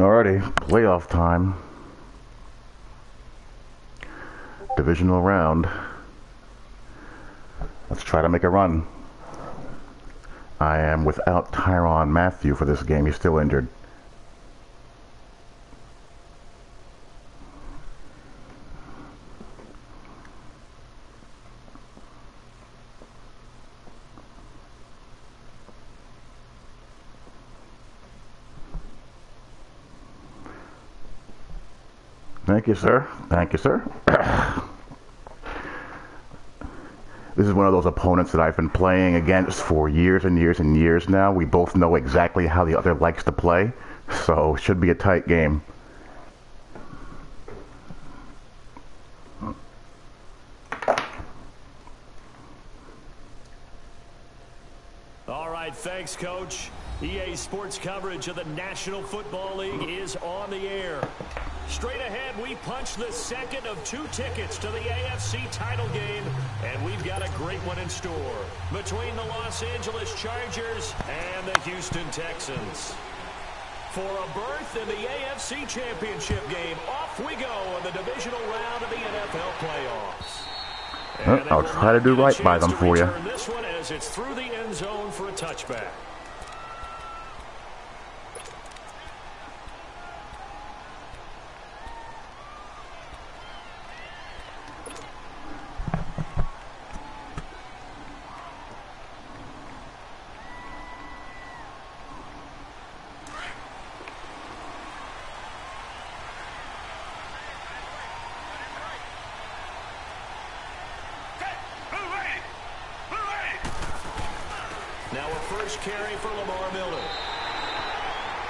Alrighty, playoff time. Divisional round. Let's try to make a run. I am without Tyrann Mathieu for this game. He's still injured. Thank you, sir. Thank you, sir. This is one of those opponents that I've been playing against for years and years and years now. We both know exactly how the other likes to play, so it should be a tight game. All right, thanks, Coach. EA Sports coverage of the National Football League is on the air. Straight ahead, we punch the second of 2 tickets to the AFC title game, and we've got a great one in store between the Los Angeles Chargers and the Houston Texans. For a berth in the AFC Championship game, off we go in the divisional round of the NFL playoffs. Well, I'll try to do right by them for you. This one as it's through the end zone for a touchback. Carry for Lamar Miller.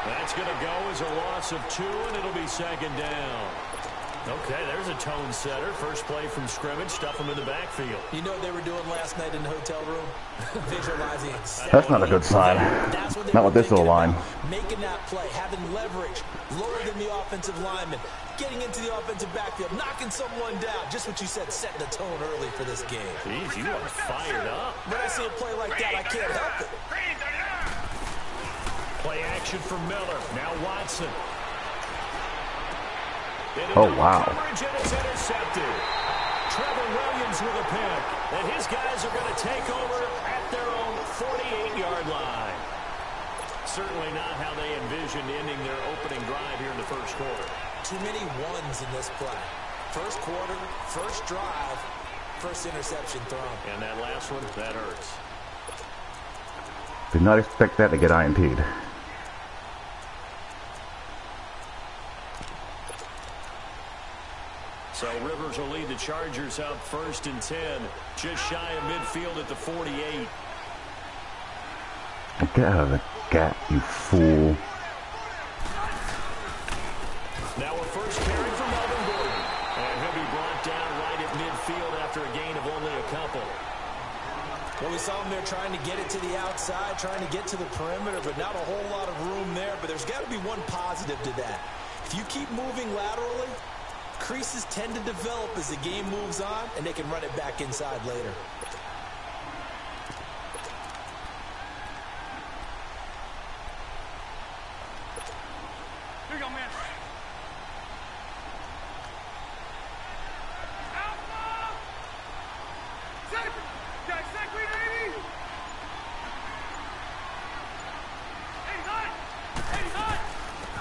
That's going to go as a loss of 2, and it'll be second down. Okay, there's a tone setter. First play from scrimmage, stuff him in the backfield. You know what they were doing last night in the hotel room? Visualizing. That's not a good sign. Not with this O-line. Making that play, having leverage, lower than the offensive lineman, getting into the offensive backfield, knocking someone down. Just what you said, setting the tone early for this game. Jeez, you are fired up. When I see a play like that, I can't help it. Play action for Miller. Now Watson. Oh, wow. Coverage, and it's intercepted. Trevor Williams with a pick. And his guys are going to take over at their own 48-yard line. Certainly not how they envisioned ending their opening drive here in the first quarter. Too many ones in this play. First quarter, first drive, first interception thrown. And that last one, that hurts. Did not expect that to get INT'd. So Rivers will lead the Chargers out 1st and 10. Just shy of midfield at the 48. Get out of the gap, you fool. Now a first carry for Melvin Gordon. And he'll be brought down right at midfield after a gain of only a couple. Well, we saw him there trying to get it to the outside, trying to get to the perimeter, but not a whole lot of room there. But there's got to be one positive to that. If you keep moving laterally, creases tend to develop as the game moves on, and they can run it back inside later. Here you go, man.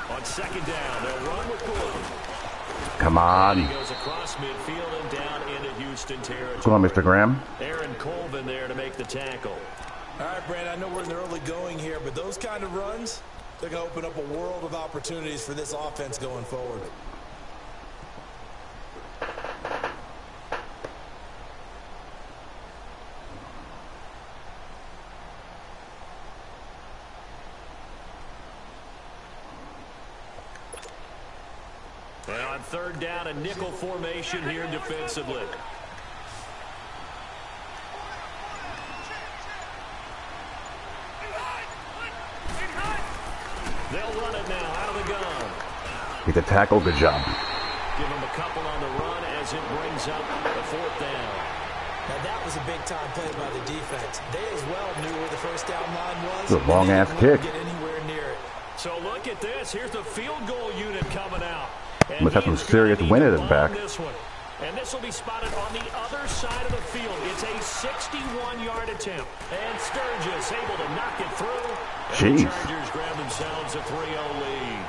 On second down, they'll run with Gordon. Come on. He goes across midfield and down into Houston territory. Come on, Mr. Graham. Aaron Colvin there to make the tackle. All right, Brandon, I know we're in the early going here, but those kind of runs, they're going to open up a world of opportunities for this offense going forward. And on third down, a nickel formation here defensively. They'll run it now out of the gun. Get the tackle. Good job. Give him a couple on the run as it brings up the 4th down. Now that was a big-time play by the defense. They as well knew where the first down line was. It's a long-ass kick. Get anywhere near it. So looking look at this. Here's the field goal unit coming out. And Must have some serious wind at his back. And this will be spotted on the other side of the field. It's a 61-yard attempt. And Sturgis able to knock it through. And the Chargers grab themselves a 3-0 lead.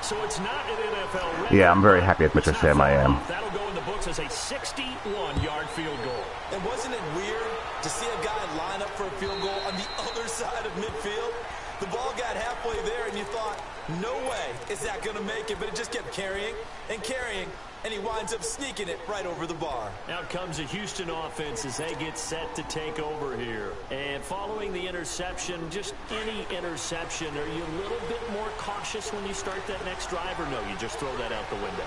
So it's not an NFL record. Yeah, I'm very happy with Mr. Sam, I am. That'll go in the books as a 61-yard field goal. And wasn't it weird to see a guy line up for a field goal on the other side of midfield? The ball got halfway there, and you thought, no way is that going to make it. But it just kept carrying and carrying, and he winds up sneaking it right over the bar. Out comes the Houston offense as they get set to take over here. And following the interception, just any interception, are you a little bit more cautious when you start that next drive, or no, you just throw that out the window?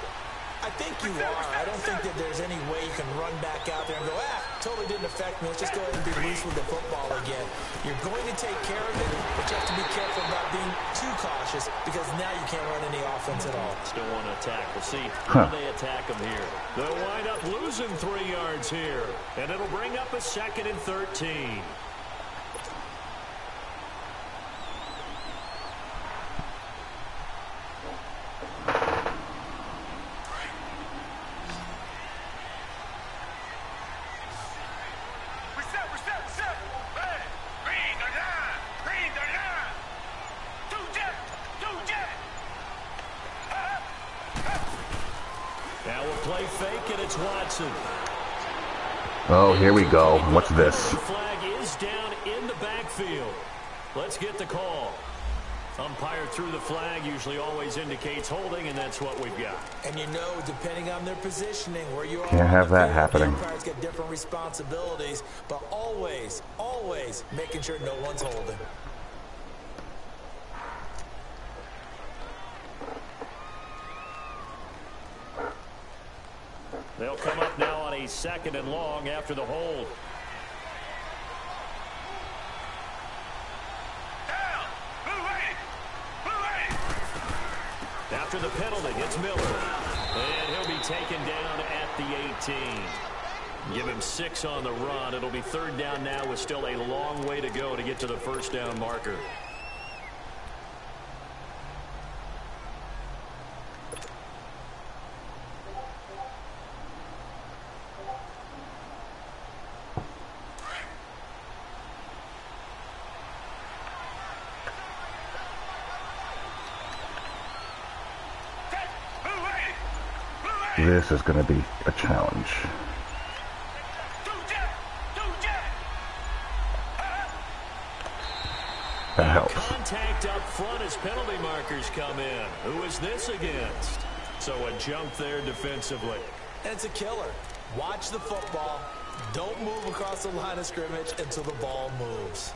I think you are. I don't think that there's any way you can run back out there and go, totally didn't affect me. Let's just go ahead and be loose with the football again. You're going to take care of it, but you have to be careful about being too cautious because now you can't run any offense at all. Still want to attack. We'll see how they attack them here. They'll wind up losing 3 yards here, and it'll bring up a 2nd and 13. Oh, here we go. What's this? The flag is down in the backfield. Let's get the call. Umpire threw the flag, usually always indicates holding, and that's what we've got. And you know, depending on their positioning, where you are, can't have that happening. The umpires get different responsibilities, but always, always making sure no one's holding. They'll come up now on a 2nd and long after the hold. After the penalty, it's Miller. And he'll be taken down at the 18. Give him 6 on the run. It'll be 3rd down now with still a long way to go to get to the 1st down marker. This is going to be a challenge. That helps. Contact up front as penalty markers come in. Who is this against? So a jump there defensively. And it's a killer. Watch the football. Don't move across the line of scrimmage until the ball moves.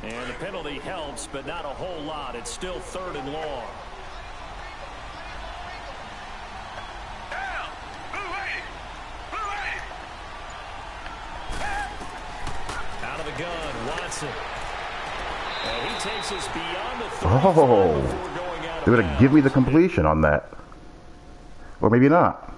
And the penalty helps, but not a whole lot. It's still 3rd and long. Out of the gun, Watson. And he takes us beyond the 35 before going out of They're going to bounds. give me the completion on that. Or maybe not.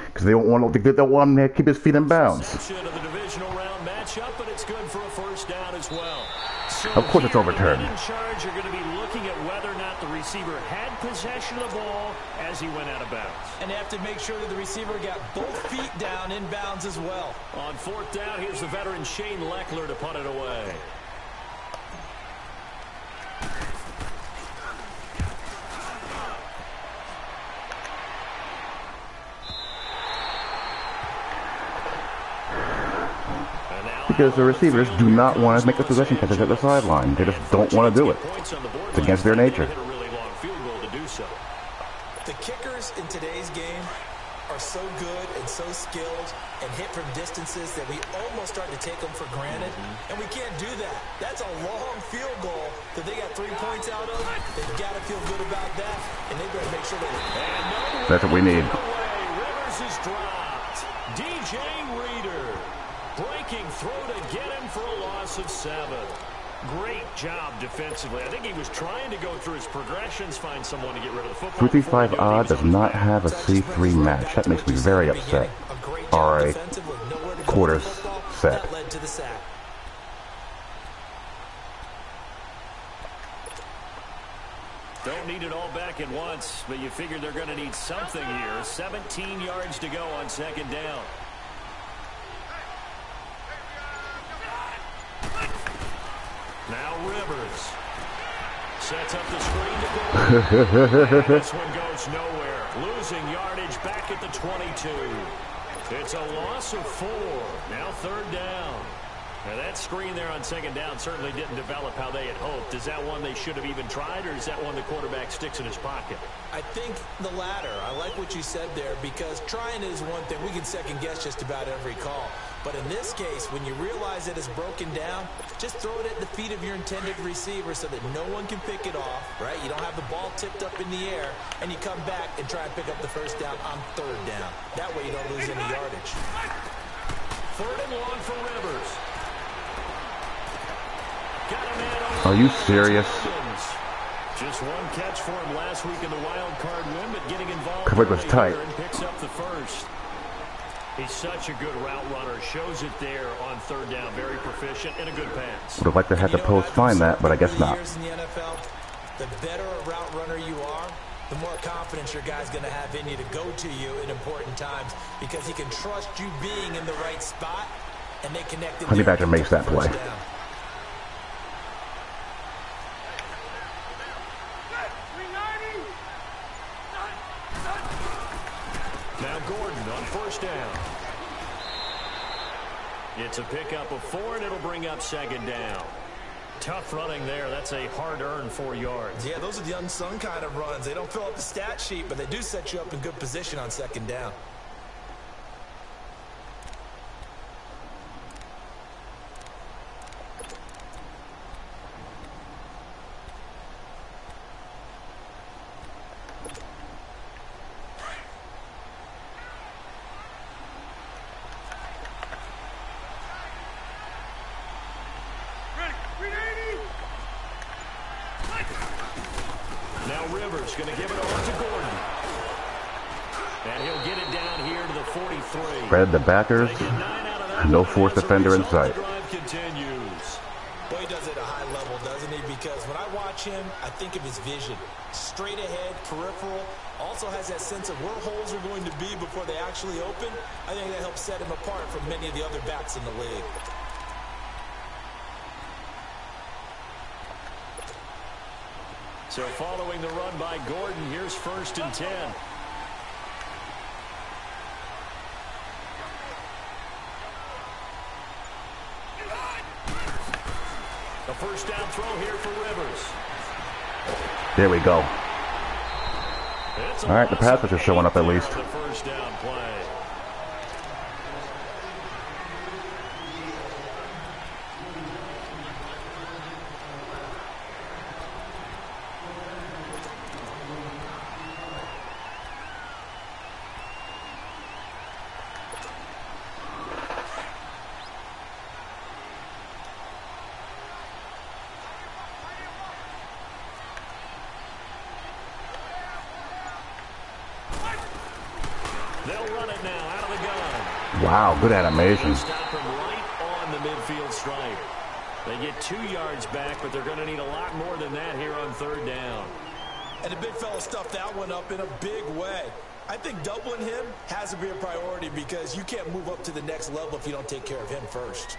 Because they don't want him to keep his feet in bounds. Of the divisional round matchup, but it's good for a 1st down as well. So Of course it's overturned. In charge, you're going to be looking at whether or not the receiver had possession of the ball as he went out of bounds. And they have to make sure that the receiver got both feet down in bounds as well. On 4th down, here's the veteran Shane Leckler to punt it away. Because the receivers do not want to make the possession catches at the sideline. They just don't want to do it. It's against their nature. The kickers in today's game are so good and so skilled and hit from distances that we almost start to take them for granted. And we can't do that. That's a long field goal that they got 3 points out of. They've got to feel good about that, and they better make sure they... That's what we need. Rivers is dropped. DJ Reader breaking through to get him for a loss of 7. Great job defensively. I think he was trying to go through his progressions, find someone to get rid of the football. 55 odd does not have a C3 match. That makes me very upset. Or a quarters set. That led to the sack. Don't need it all back at once, but you figure they're going to need something here. 17 yards to go on second down. Now Rivers sets up the screen to go. This one goes nowhere. Losing yardage back at the 22. It's a loss of 4. Now third down. Now that screen there on second down certainly didn't develop how they had hoped. Is that one they should have even tried, or is that one the quarterback sticks in his pocket? I think the latter. I like what you said there, because trying is one thing. We can second guess just about every call. But in this case, when you realize that it's broken down, just throw it at the feet of your intended receiver so that no one can pick it off, right? You don't have the ball tipped up in the air, and you come back and try and pick up the first down on third down. That way you don't lose any yardage. Third and long for Rivers. Are you serious? Just one catch for him last week in the wild card win, but getting involved Coverage was tight. and picks up the first. He's such a good route runner. Shows it there on third down. Very proficient and a good pass. Would have liked to have the post find that, but I guess not. In the NFL, the better a route runner you are, the more confidence your guy's going to have in you to go to you in important times, because he can trust you being in the right spot, and they connected. Honey Badger makes that play. Now Gordon on first down. It's a pickup of 4, and it'll bring up second down. Tough running there. That's a hard-earned 4 yards. Yeah, those are the unsung kind of runs. They don't fill up the stat sheet, but they do set you up in good position on second down. Now Rivers going to give it over to Gordon. And he'll get it down here to the 43. Spread the backers. No force defender in sight. Continues. Boy, he does it at a high level, doesn't he? Because when I watch him, I think of his vision. Straight ahead, peripheral. Also has that sense of where holes are going to be before they actually open. I think that helps set him apart from many of the other backs in the league. So following the run by Gordon, here's first and 10. A first down throw here for Rivers. There we go. All right, the passes are showing up at least. The first down play. They'll run it now out of the gun. Wow, good animation. Stop him right on the midfield stripe. They get 2 yards back, but they're going to need a lot more than that here on third down. And the big fella stuffed that one up in a big way. I think doubling him has to be a priority, because you can't move up to the next level if you don't take care of him first.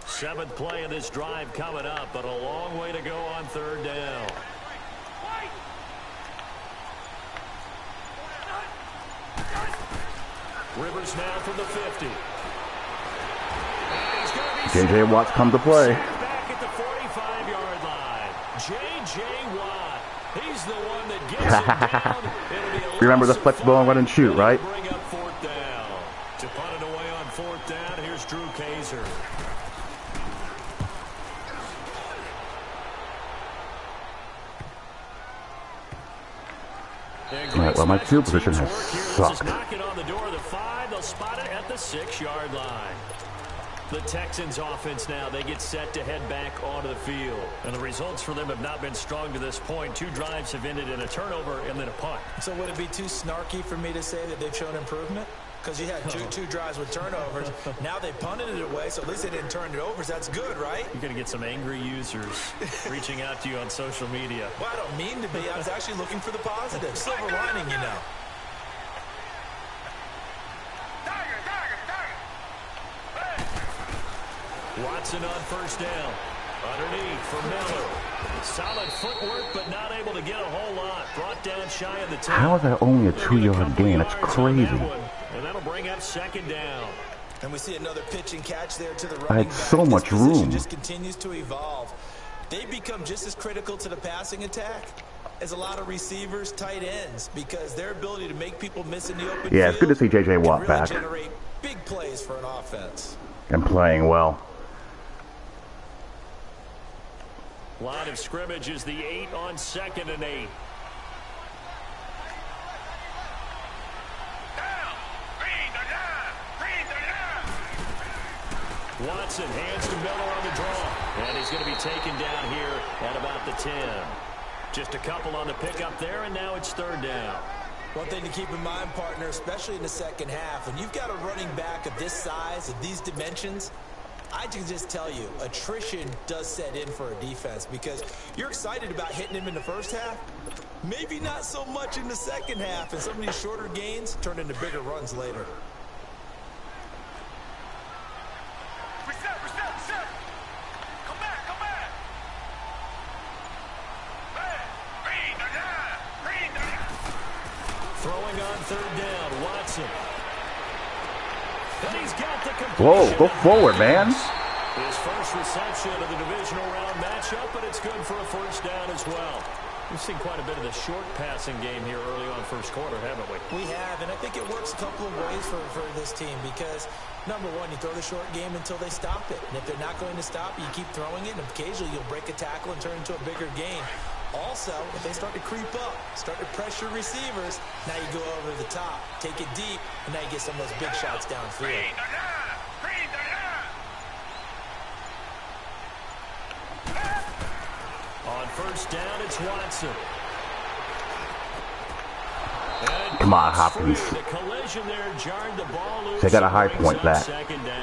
Seventh play of this drive coming up, but a long way to go on third down. Rivers now from the 50. J.J. Watt's come to play. Back at the 45-yard line. J.J. Watt. He's the one that gets it down. Remember the flex ball and run and shoot, right? Bring up fourth down. To punt it away on fourth down, here's Drew Kaiser. All right, well, my field position has sucked. Knock it on the door of the 5. They'll spot it at the 6-yard line. The Texans offense now, they get set to head back onto the field. And the results for them have not been strong to this point. 2 drives have ended in a turnover and then a punt. So would it be too snarky for me to say that they've shown improvement? Because you had two drives with turnovers. Now they punted it away, so at least they didn't turn it over. So that's good, right? You're going to get some angry users reaching out to you on social media. Well, I don't mean to be. I was actually looking for the positive. Silver lining, you know. Watson on first down. Underneath for Miller. Solid footwork, but not able to get a whole lot. Brought down shy of the 10. How is that only a 2-yard gain? That's crazy. And that'll bring up second down. And we see another pitch and catch there to the running I had back. so much this position room. Just continues to evolve. They become just as critical to the passing attack as a lot of receivers, tight ends, because their ability to make people miss in the open Yeah, it's good to see J.J. Watt really back. Generate big plays for an offense. And playing well. Line of scrimmage is the 8 on 2nd and 8. Watson hands to Miller on the draw. And he's going to be taken down here at about the 10. Just a couple on the pickup there, and now it's 3rd down. One thing to keep in mind, partner, especially in the second half, when you've got a running back of this size, of these dimensions, I can just tell you, attrition does set in for a defense because you're excited about hitting him in the first half. Maybe not so much in the second half, and some of these shorter gains turn into bigger runs later. Reset. Come back. Read the line. Throwing on 3rd down, Watson. And he's got the completion. Whoa, go forward, man. His first reception of the divisional round matchup, but it's good for a first down as well. We've seen quite a bit of the short passing game here early on first quarter, haven't we? We have, and I think it works a couple of ways for this team because, number one, you throw the short game until they stop it. And if they're not going to stop it, you keep throwing it, and occasionally you'll break a tackle and turn into a bigger gain. Also, if they start to creep up, start to pressure receivers, now you go over the top, take it deep, and now you get some of those big shots downfield. Read the line. On first down, it's Watson. Come on, Hopkins. The collision there jarred the ball loose. They got a high point that.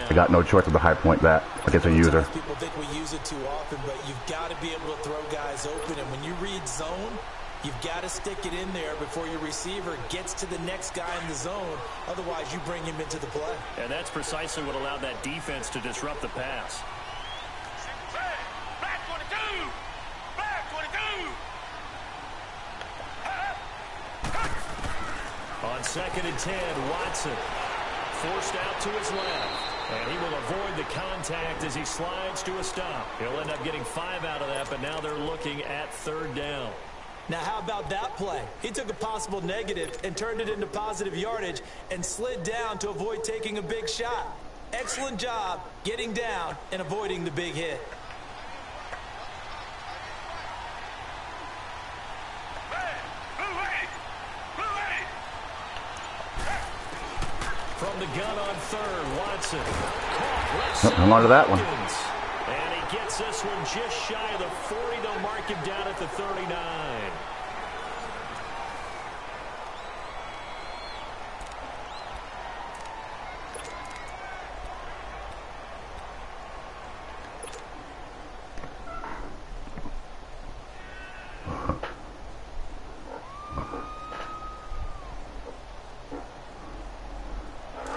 They got no choice but to high point that against a user. People think we use it too often, but you've got to be able to throw guys open. And when you read zone, you've got to stick it in there before your receiver gets to the next guy in the zone. Otherwise, you bring him into the play. And that's precisely what allowed that defense to disrupt the pass. Black 22. Black 22. On 2nd and 10, Watson forced out to his left. And he will avoid the contact as he slides to a stop. He'll end up getting 5 out of that, but now they're looking at 3rd down. Now, how about that play? He took a possible negative and turned it into positive yardage and slid down to avoid taking a big shot. Excellent job getting down and avoiding the big hit. From the gun on 3rd, Watson. Hang on to that one. And he gets this one just shy of the 40. They'll mark him down at the 39.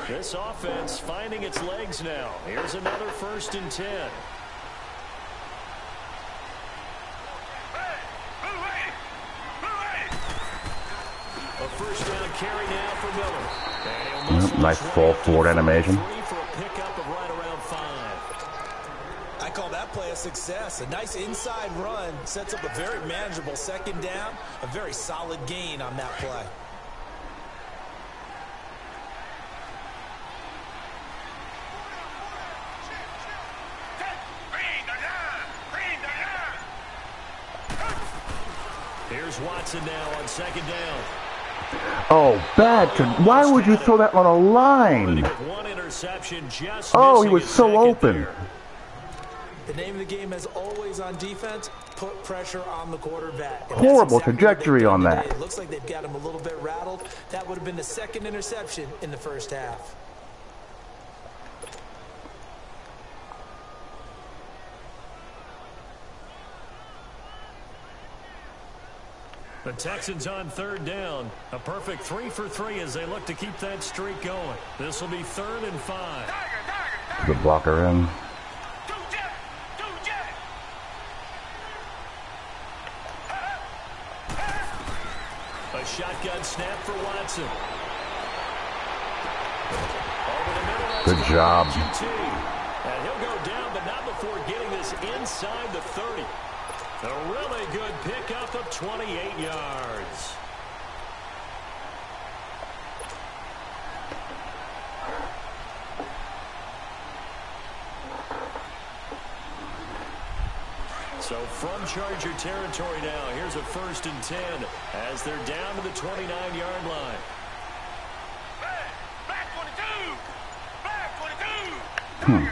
This offense finding its legs now. Here's another 1st and 10. A first down carry now for Miller. Nice fall forward animation. For a pickup of right around 5. I call that play a success. A nice inside run sets up a very manageable 2nd down. A very solid gain on that play. Here's Watson now on 2nd down. Oh, bad. Why would you throw that on a line? One interception, just Oh, he was so open. there. The name of the game is always on defense, put pressure on the quarterback. And Horrible that's exactly trajectory what on they've done that. today. It looks like they've got him a little bit rattled. That would have been the second interception in the first half. The Texans on third down. A perfect 3 for 3 as they look to keep that streak going. This will be 3rd and 5. Good blocker in. A shotgun snap for Watson. Good job. And he'll go down, but not before getting this inside the 30. A really good pickup of 28 yards. So from Charger territory now, here's a 1st and 10 as they're down to the 29-yard line. Back 22! Back 22!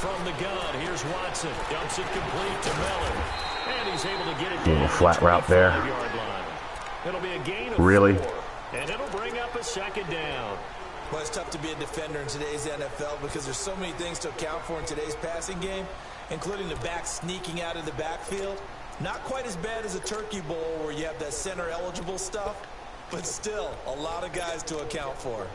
From the gun, here's Watson. Dumps it complete to Miller. And he's able to get it A little down flat route there. the 25-yard line. It'll be a gain of Really? 4. And it'll bring up a 2nd down. Well, it's tough to be a defender in today's NFL because there's so many things to account for in today's passing game, including the back sneaking out of the backfield. Not quite as bad as a turkey bowl where you have that center-eligible stuff, but still a lot of guys to account for.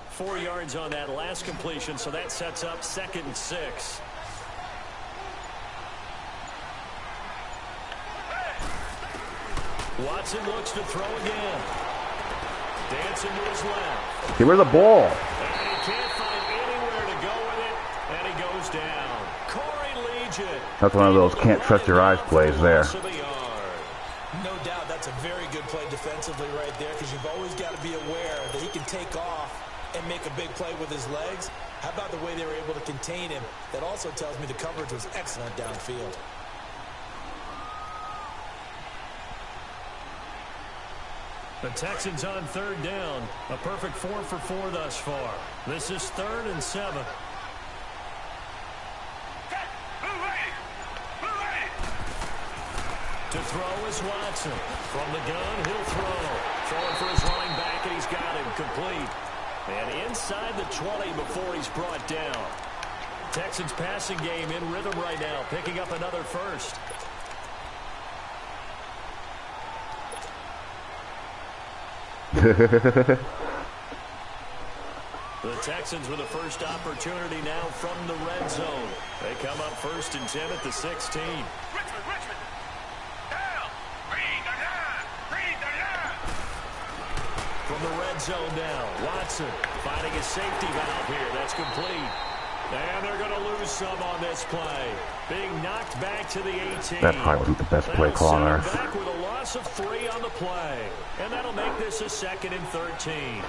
Four yards on that last completion, so that sets up 2nd and 6. Watson looks to throw again. Dancing to his left. Give her the ball. And he can't find anywhere to go with it, and he goes down. Corey Legion. That's one of those can't trust your eyes plays there. No doubt that's a very good play defensively right there because you've always got to be aware that he can take off and make a big play with his legs. How about the way they were able to contain him? That also tells me the coverage was excellent downfield. The Texans on third down. A perfect 4 for 4 thus far. This is 3rd and 7. To throw is Watson. From the gun, he'll throw. Throwing for his running back, and he's got him complete. And inside the 20 before he's brought down. Texans passing game in rhythm right now, picking up another first. The Texans with a first opportunity now from the red zone. They come up 1st and 10 at the 16. Richmond! Down! Green the line! Green the line! From the red zone now, Watson finding his safety valve here. That's complete. And they're going to lose some on this play. Being knocked back to the 18. That probably wasn't the best play call on earth. Back with a loss of 3 on the play. And that'll make this a 2nd and 13.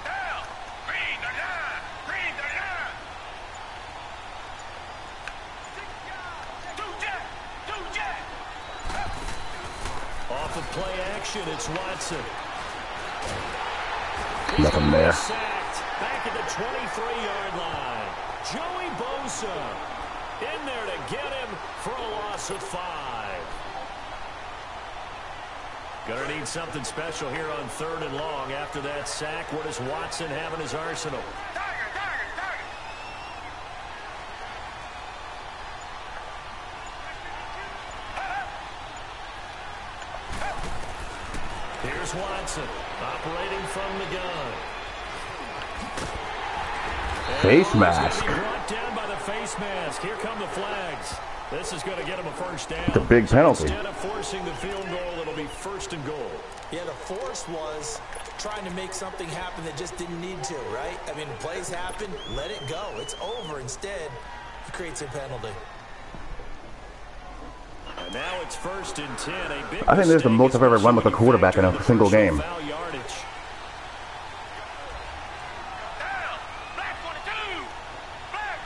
Down! Green the line! Green the line! Two jack! Off of play action, it's Watson. Nothing there. Sacked back at the 23-yard line. Joey Bosa in there to get him for a loss of 5. Gonna need something special here on 3rd and long after that sack. What does Watson have in his arsenal? Tiger! Here's Watson operating from the gun. Face mask. Brought down by the face mask. Here come the flags. This is going to get him a first down. It's a big penalty. Instead of forcing the field goal, it'll be 1st and goal. Yeah, the force was trying to make something happen that just didn't need to, right? I mean, plays happen, let it go. It's over. Instead, It creates a penalty. And now it's 1st and 10. A big I think this is the most I've ever run with a quarterback in a single game. foul yardage. Down. Black 22. Black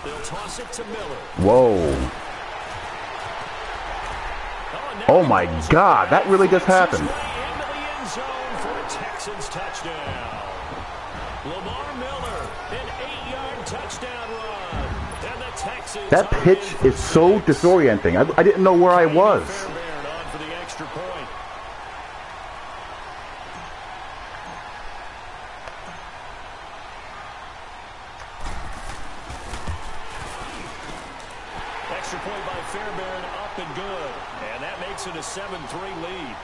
22. They'll toss it to Miller. Whoa. Oh my God, that really just happened. Into the end zone for a Texans touchdown. Lamar Miller, an 8-yard touchdown run. And the Texans That pitch is so disorienting. I didn't know where I was. Fairbairn on for the extra point. Extra point by Fairbairn, up and good. And that makes it a 7-3 lead.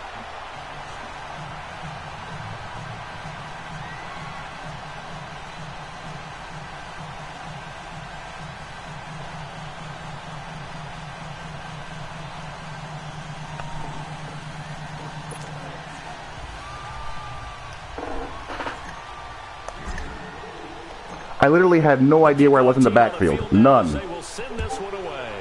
I literally had no idea where I was in the backfield. None. They will send this one away.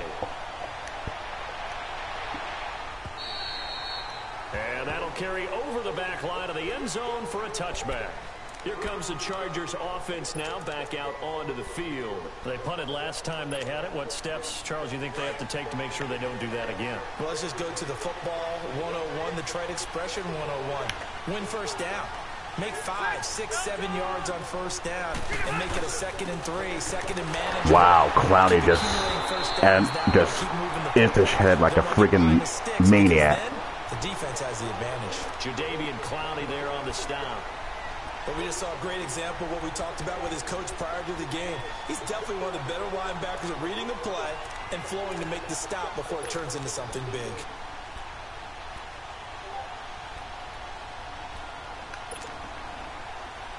And that'll carry over the back line of the end zone for a touchback. Here comes the Chargers offense now back out onto the field. They punted last time they had it. What steps, Charles, you think they have to take to make sure they don't do that again? Well, let's just go to the football 101, the trade expression 101. Win first down. Make 5, 6, 7 yards on first down and make it a 2nd and 3, 2nd and manageable. Wow, Clowney just into his head like a freaking maniac. The defense has the advantage. Jadeveon Clowney there on the stop. But we just saw a great example of what we talked about with his coach prior to the game. He's definitely one of the better linebackers at reading a play and flowing to make the stop before it turns into something big.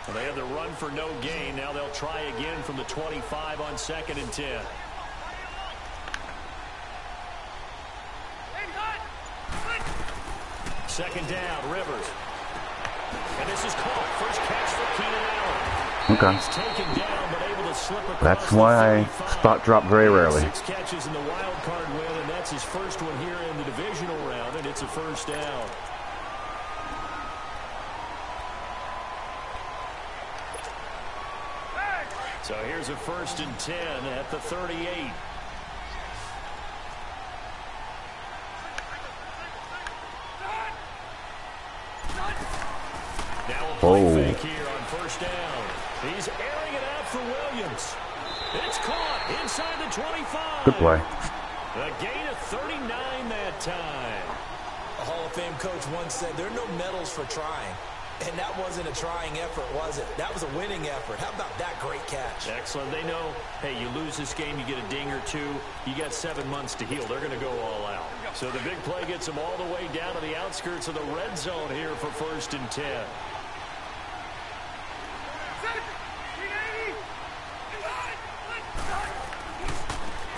Well, they had the run for no gain. Now they'll try again from the 25 on 2nd and 10. Second down, Rivers. And this is caught. First catch for Keenan Allen. Okay. He's taken down, but able to slip across. That's why I spot drop very rarely. 6 catches in the wild card win, and that's his first one here in the divisional round, and it's a first down. So here's a 1st and 10 at the 38. Now a play fake here on first down. He's airing it out for Williams. It's caught inside the 25. Good play. A gain of 39 that time. A Hall of Fame coach once said there are no medals for trying. And that wasn't a trying effort, was it? That was a winning effort. How about that great catch? Excellent. They know, hey, you lose this game, you get a ding or two. You got 7 months to heal. They're going to go all out. So the big play gets them all the way down to the outskirts of the red zone here for 1st and 10.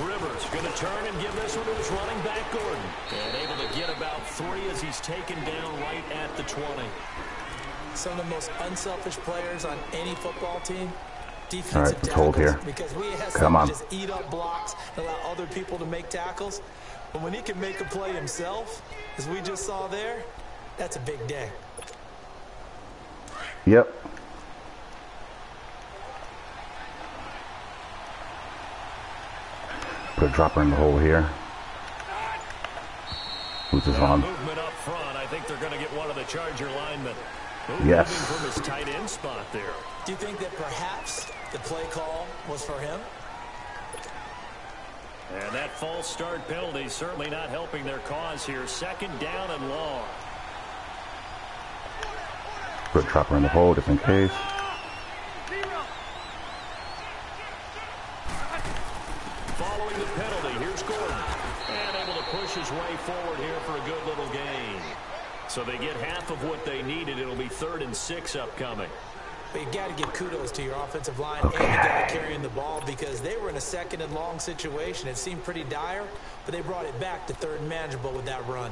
Rivers going to turn and give this one to his running back, Gordon. And able to get about 3 as he's taken down right at the 20. Some of the most unselfish players on any football team, defensive All right, it's hold here. Because we have Come on. just eat up blocks and allow other people to make tackles. But when he can make a play himself, as we just saw there, that's a big day. Yep. Put a dropper in the hole here. Who's this on? Movement up front. I think they're going to get one of the Charger linemen. Yes. Moving from his tight end spot there. Do you think that perhaps the play call was for him? And that false start penalty certainly not helping their cause here. 2nd down and long. Put a dropper in the hole just in case. Following the penalty, here's Gordon. And able to push his way forward here for a good little gain. So they get half of what they needed. It'll be 3rd and 6 upcoming. But you got to give kudos to your offensive line and the guy carrying the ball because they were in a 2nd and long situation. It seemed pretty dire, but they brought it back to 3rd and manageable with that run.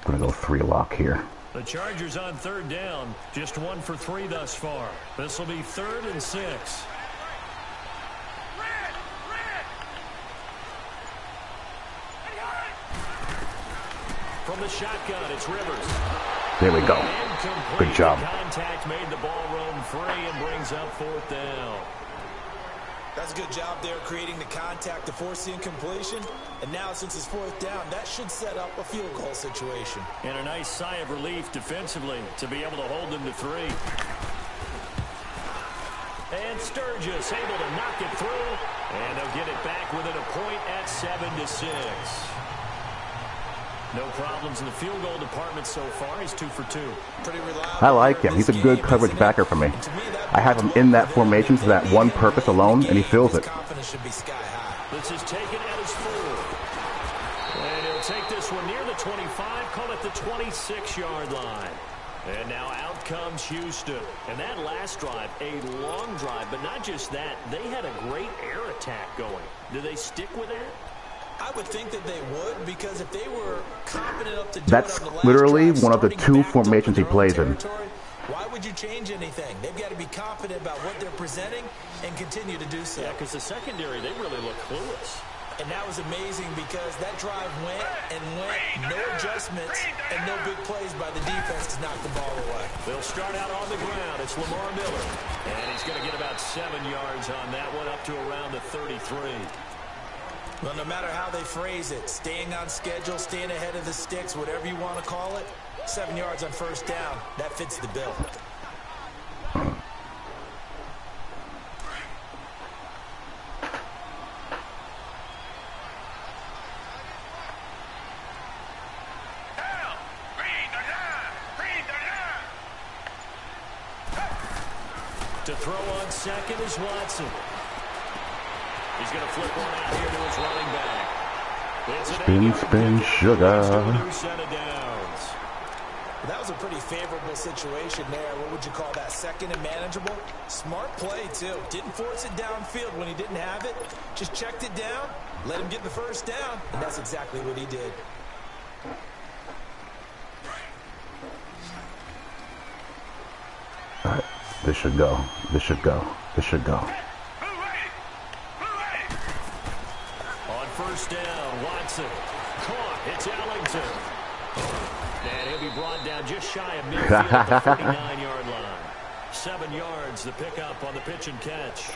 going to go 3 lock here. The Chargers on 3rd down, just 1 for 3 thus far. This will be 3rd and 6. From the shotgun, it's Rivers. There we go. Good job. Contact made the ball roam free and brings up 4th down. That's a good job there, creating the contact to force the incompletion. And now, since it's 4th down, that should set up a field goal situation. And a nice sigh of relief defensively to be able to hold them to 3. And Sturgis able to knock it through. And they'll get it back within a point at 7-6. No problems in the field goal department so far. He's 2 for 2. Pretty reliable. I like him. He's a good coverage backer for me. I have him in that formation for that one purpose alone, and he fills it. This is taken at his 4. And he'll take this one near the 25, call it the 26-yard line. And now out comes Houston. And that last drive, a long drive, but not just that. They had a great air attack going. Do they stick with that? I would think that they would, because if they were confident enough to do That's it on the last literally drive, one of the starting 2 back formations he up in plays their own in. territory, why would you change anything? They've got to be confident about what they're presenting and continue to do so. Yeah, because the secondary, they really look clueless. And that was amazing because that drive went, no adjustments, and no big plays by the defense to knock the ball away. They'll start out on the ground. It's Lamar Miller. And he's going to get about 7 yards on that one, up to around the 33. Well, no matter how they phrase it, staying on schedule, staying ahead of the sticks, whatever you want to call it, 7 yards on 1st down, that fits the bill. To throw on 2nd is Watson. He's going to flip one out here to his running back. It's an Spin, sugar. new set of downs. That was a pretty favorable situation there. What would you call that? 2nd and manageable? Smart play, too. Didn't force it downfield when he didn't have it. Just checked it down, let him get the 1st down, and that's exactly what he did. All right, this should go. This should go. This should go. On 1st down, Watson. Caught. It's Ellington. And he'll be brought down just shy of midfield at the 49-yard line. 7 yards, the pickup on the pitch and catch.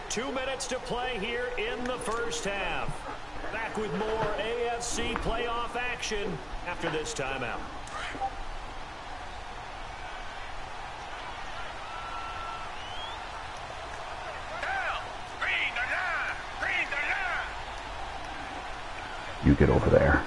Two minutes to play here in the 1st half. Back with more AFC playoff action after this timeout. You get over there.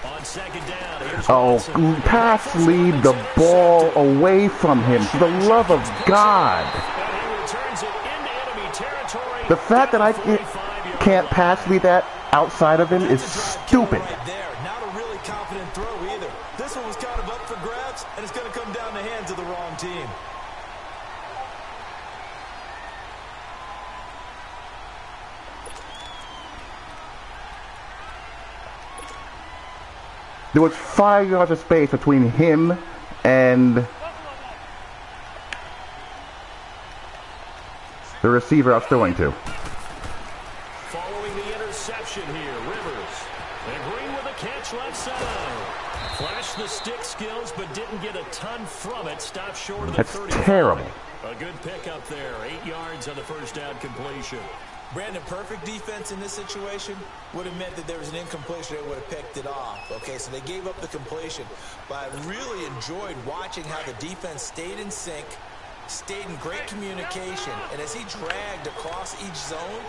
On 2nd down, here's Oh, Watson. pass lead the ball away from him. For the love of God. And he returns it into enemy territory. The fact that I can't pass lead that outside of him is stupid. Right there. Not a really confident throw either. This one was kind of up for grabs, and it's going to come down the hands of the wrong team. There was 5 yards of space between him and the receiver I was throwing to. Following the interception here, Rivers. And Green with a catch left side. Flashed the stick skills, but didn't get a ton from it. Stopped short of the That's 35. terrible. A good pickup there. 8 yards on the 1st down completion. Brandon, perfect defense in this situation would have meant that there was an incompletion. They would have picked it off. Okay, so they gave up the completion. But I really enjoyed watching how the defense stayed in sync, stayed in great communication. And as he dragged across each zone,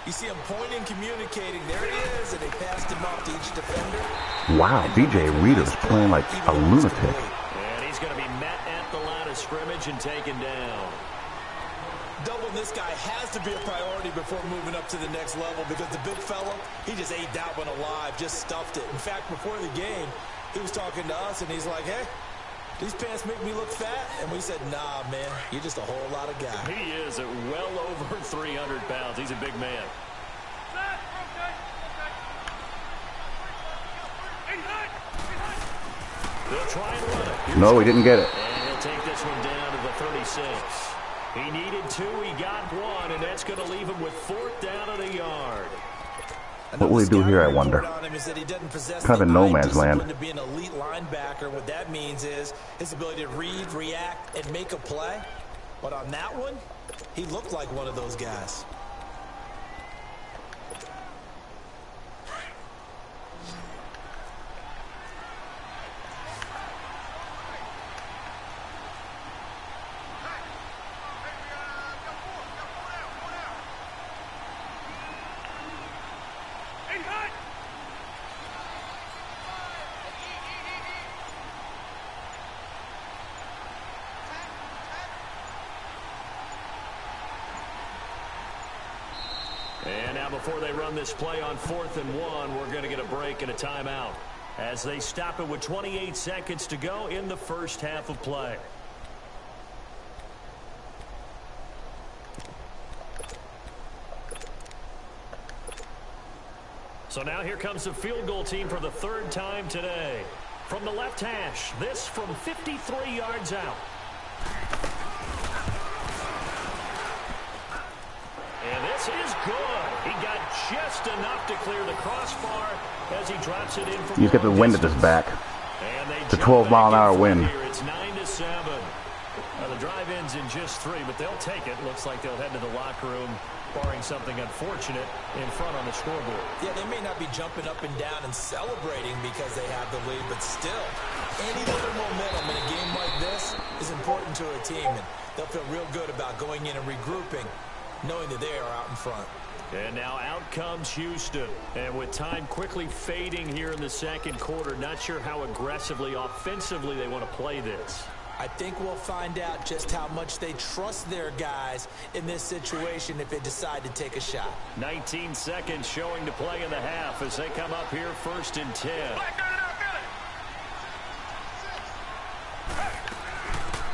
you see him pointing, communicating. There it is, and they passed him off to each defender. Wow, DJ Reader's playing like a lunatic. And he's going to be met at the line of scrimmage and taken down. Doubling this guy has to be a priority before moving up to the next level because the big fella, he just ate that one alive, just stuffed it. In fact, before the game, he was talking to us, and he's like, hey, these pants make me look fat? And we said, nah, man, you're just a whole lot of guy. He is at well over 300 pounds. He's a big man. They'll try and run it. No, he didn't get it. And he'll take this one down to the 36. He needed 2, he got 1, and that's going to leave him with 4th down at a yard. What will he do here, I wonder? Kind of in no man's land. To be an elite linebacker, what that means is his ability to read, react, and make a play. But on that one, he looked like one of those guys. And now before they run this play on 4th and 1, we're going to get a break and a timeout as they stop it with 28 seconds to go in the first half of play. So now here comes the field goal team for the 3rd time today. From the left hash, this from 53 yards out. And this is good. He got just enough to clear the crossbar as he drops it in from He's got the wind at his back. It's a 12-mile-an-hour wind. It's 9-7. Now the drive ends in just 3, but they'll take it. Looks like they'll head to the locker room, barring something unfortunate in front on the scoreboard. Yeah, they may not be jumping up and down and celebrating because they have the lead, but still, any little momentum in a game like this is important to a team, and they'll feel real good about going in and regrouping, knowing that they are out in front. And now out comes Houston. And with time quickly fading here in the second quarter, not sure how aggressively, offensively they want to play this. I think we'll find out just how much they trust their guys in this situation if they decide to take a shot. 19 seconds showing to play in the half as they come up here 1st and 10.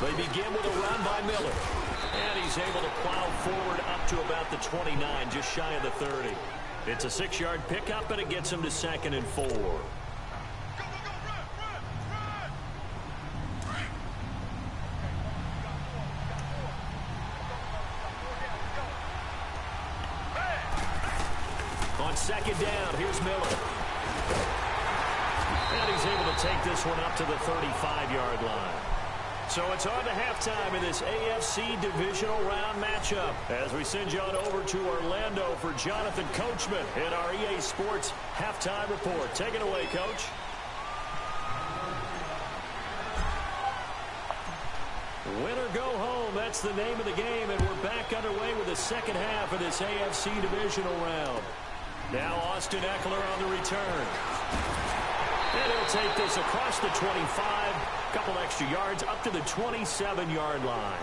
They begin with a run by Miller. And he's able to plow forward up to about the 29, just shy of the 30. It's a 6-yard pickup, and it gets him to 2nd and 4. On 2nd down, here's Miller. And he's able to take this one up to the 35-yard line. So it's on to halftime in this AFC divisional round matchup as we send you on over to Orlando for Jonathan Coachman in our EA Sports halftime report. Take it away, Coach. Win or go home, that's the name of the game, and we're back underway with the second half of this AFC divisional round. Now Austin Eckler on the return. And he'll take this across the 25, couple extra yards up to the 27-yard line.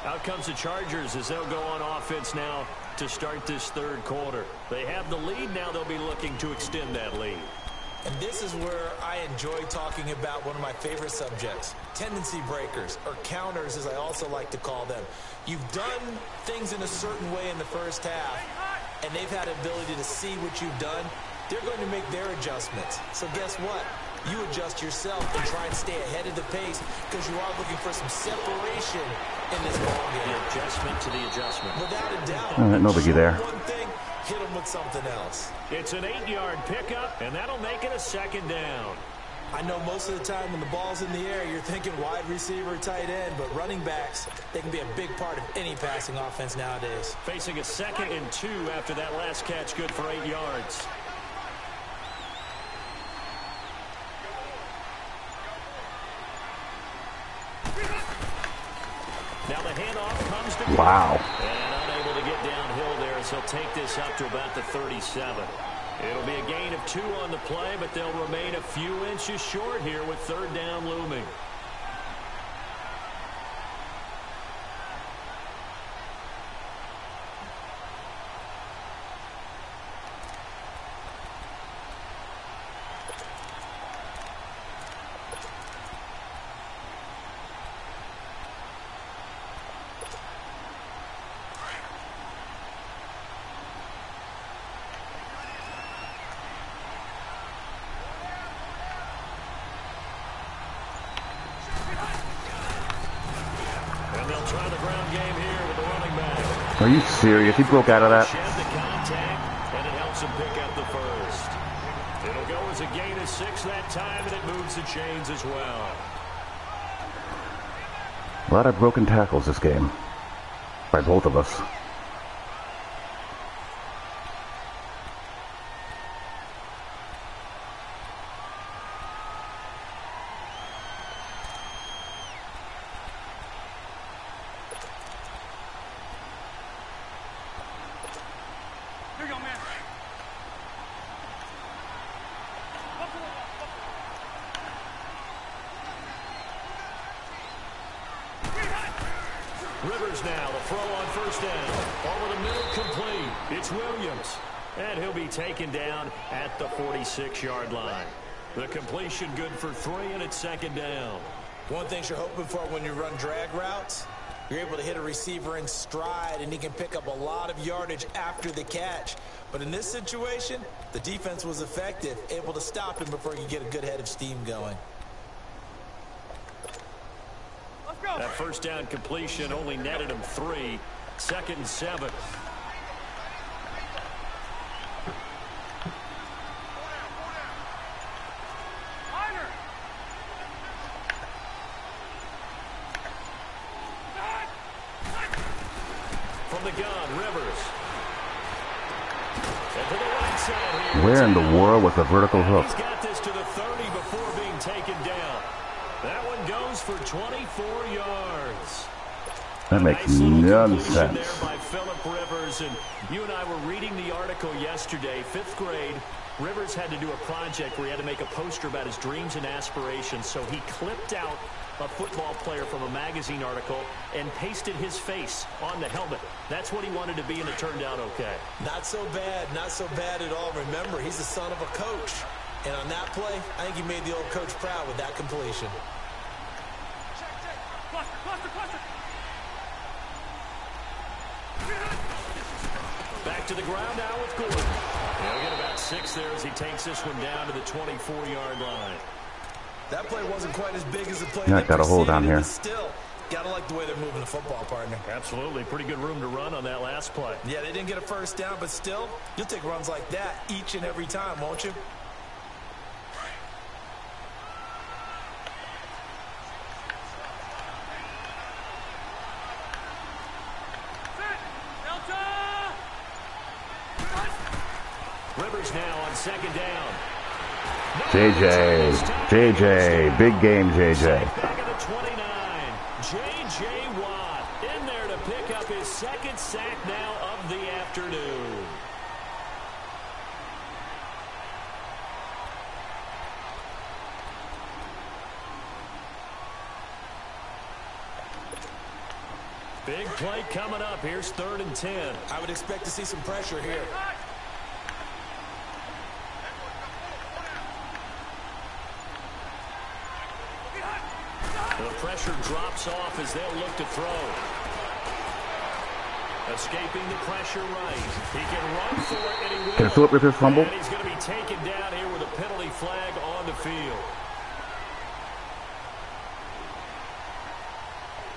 Out comes the Chargers as they'll go on offense now to start this 3rd quarter. They have the lead. Now they'll be looking to extend that lead. And this is where I enjoy talking about one of my favorite subjects, tendency breakers, or counters as I also like to call them. You've done things in a certain way in the first half, and they've had ability to see what you've done. They're going to make their adjustments. So guess what? You adjust yourself and try and stay ahead of the pace because you are looking for some separation in this ballgame. The adjustment to the adjustment. Without a doubt. All right, no biggie there. One thing, hit them with something else. It's an 8-yard pickup, and that'll make it a 2nd down. I know most of the time when the ball's in the air, you're thinking wide receiver, tight end, but running backs, they can be a big part of any passing offense nowadays. Facing a 2nd and 2 after that last catch, good for 8 yards. Now the handoff comes to Wow. And unable to get downhill there, so he'll take this up to about the 37. It'll be a gain of 2 on the play, but they'll remain a few inches short here with 3rd down looming. try the ground game here with the running back. Are you serious? He broke out of that? Shed the contact, and it helps him pick up the first. It'll go as a gain of 6 that time, and it moves the chains as well. A lot of broken tackles this game. By both of us. Rivers now, the throw on first down. Over the middle, complete. It's Williams. And he'll be taken down at the 46-yard line. The completion good for 3, and it's second down. One thing you're hoping for when you run drag routes, you're able to hit a receiver in stride, and he can pick up a lot of yardage after the catch. But in this situation, the defense was effective, able to stop him before he could get a good head of steam going. That first down completion only netted him 3. Second and 7. From the gun, Rivers. And to the right side here. Where in the world was the vertical hook? He's got this to the 30 before being taken down. That one goes for 24 yards. That makes Nice little none completion sense. there by Phillip Rivers. And you and I were reading the article yesterday, 5th grade. Rivers had to do a project where he had to make a poster about his dreams and aspirations. So he clipped out a football player from a magazine article and pasted his face on the helmet. That's what he wanted to be, and it turned out okay. Not so bad at all. Remember, he's the son of a coach. And on that play, I think he made the old coach proud with that completion. Back to the ground now with Gordon. He'll get about 6 there as he takes this one down to the 24-yard line. That play wasn't quite as big as the play Yeah, that got a hole down preceded it, here. but still, gotta like the way they're moving the football, partner. Absolutely. Pretty good room to run on that last play. Yeah, they didn't get a first down, but still, you'll take runs like that each and every time, won't you? Rivers now on second down. JJ, big game, JJ. Back at the 29. J.J. Watt in there to pick up his second sack now of the afternoon. Big play coming up. Here's 3rd and 10. I would expect to see some pressure here. The pressure drops off as they'll look to throw. Escaping the pressure right. He can run for it, and he will. Can Phillip Rivers fumble? And he's going to be taken down here with a penalty flag on the field.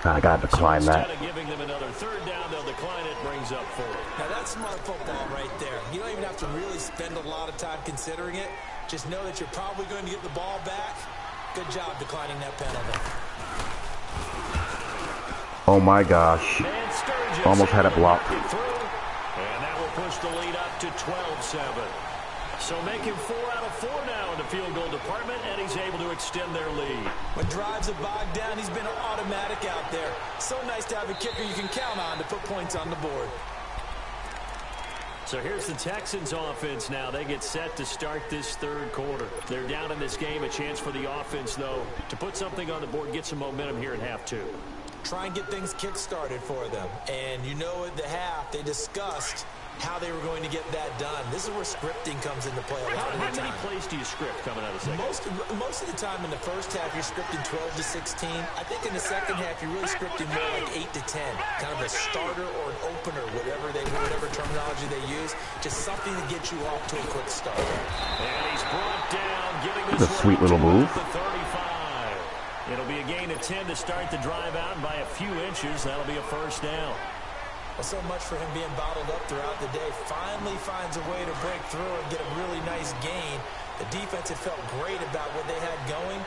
I gotta decline So that. instead of giving them another 3rd down, they'll decline it, brings up 4. Now, that's smart football right there. You don't even have to really spend a lot of time considering it. Just know that you're probably going to get the ball back. Good job declining that penalty. Oh my gosh. And Sturgis Almost had it blocked. through, and that will push the lead up to 12-7. So making 4 out of 4 now in the field goal department, and he's able to extend their lead. When drives are bogged down, he's been automatic out there. So nice to have a kicker you can count on to put points on the board. So here's the Texans offense now. They get set to start this 3rd quarter. They're down in this game. A chance for the offense, though, to put something on the board, get some momentum here in half 2. Try and get things kick-started for them. And you know at the half, they discussed how they were going to get that done. This is where scripting comes into play a lot of the time. How many plays do you script coming out of the second? Most of the time in the first half, you're scripting 12 to 16. I think in the second half, you're really scripting more like 8 to 10. Kind of a starter or an opener, whatever terminology they use. Just something to get you off to a quick start. And he's brought down, giving That's a sweet little move. The 35. It'll be a gain of 10 to start the drive out, and by a few inches, that'll be a first down. Well, so much for him being bottled up throughout the day. Finally finds a way to break through and get a really nice gain. The defense had felt great about what they had going.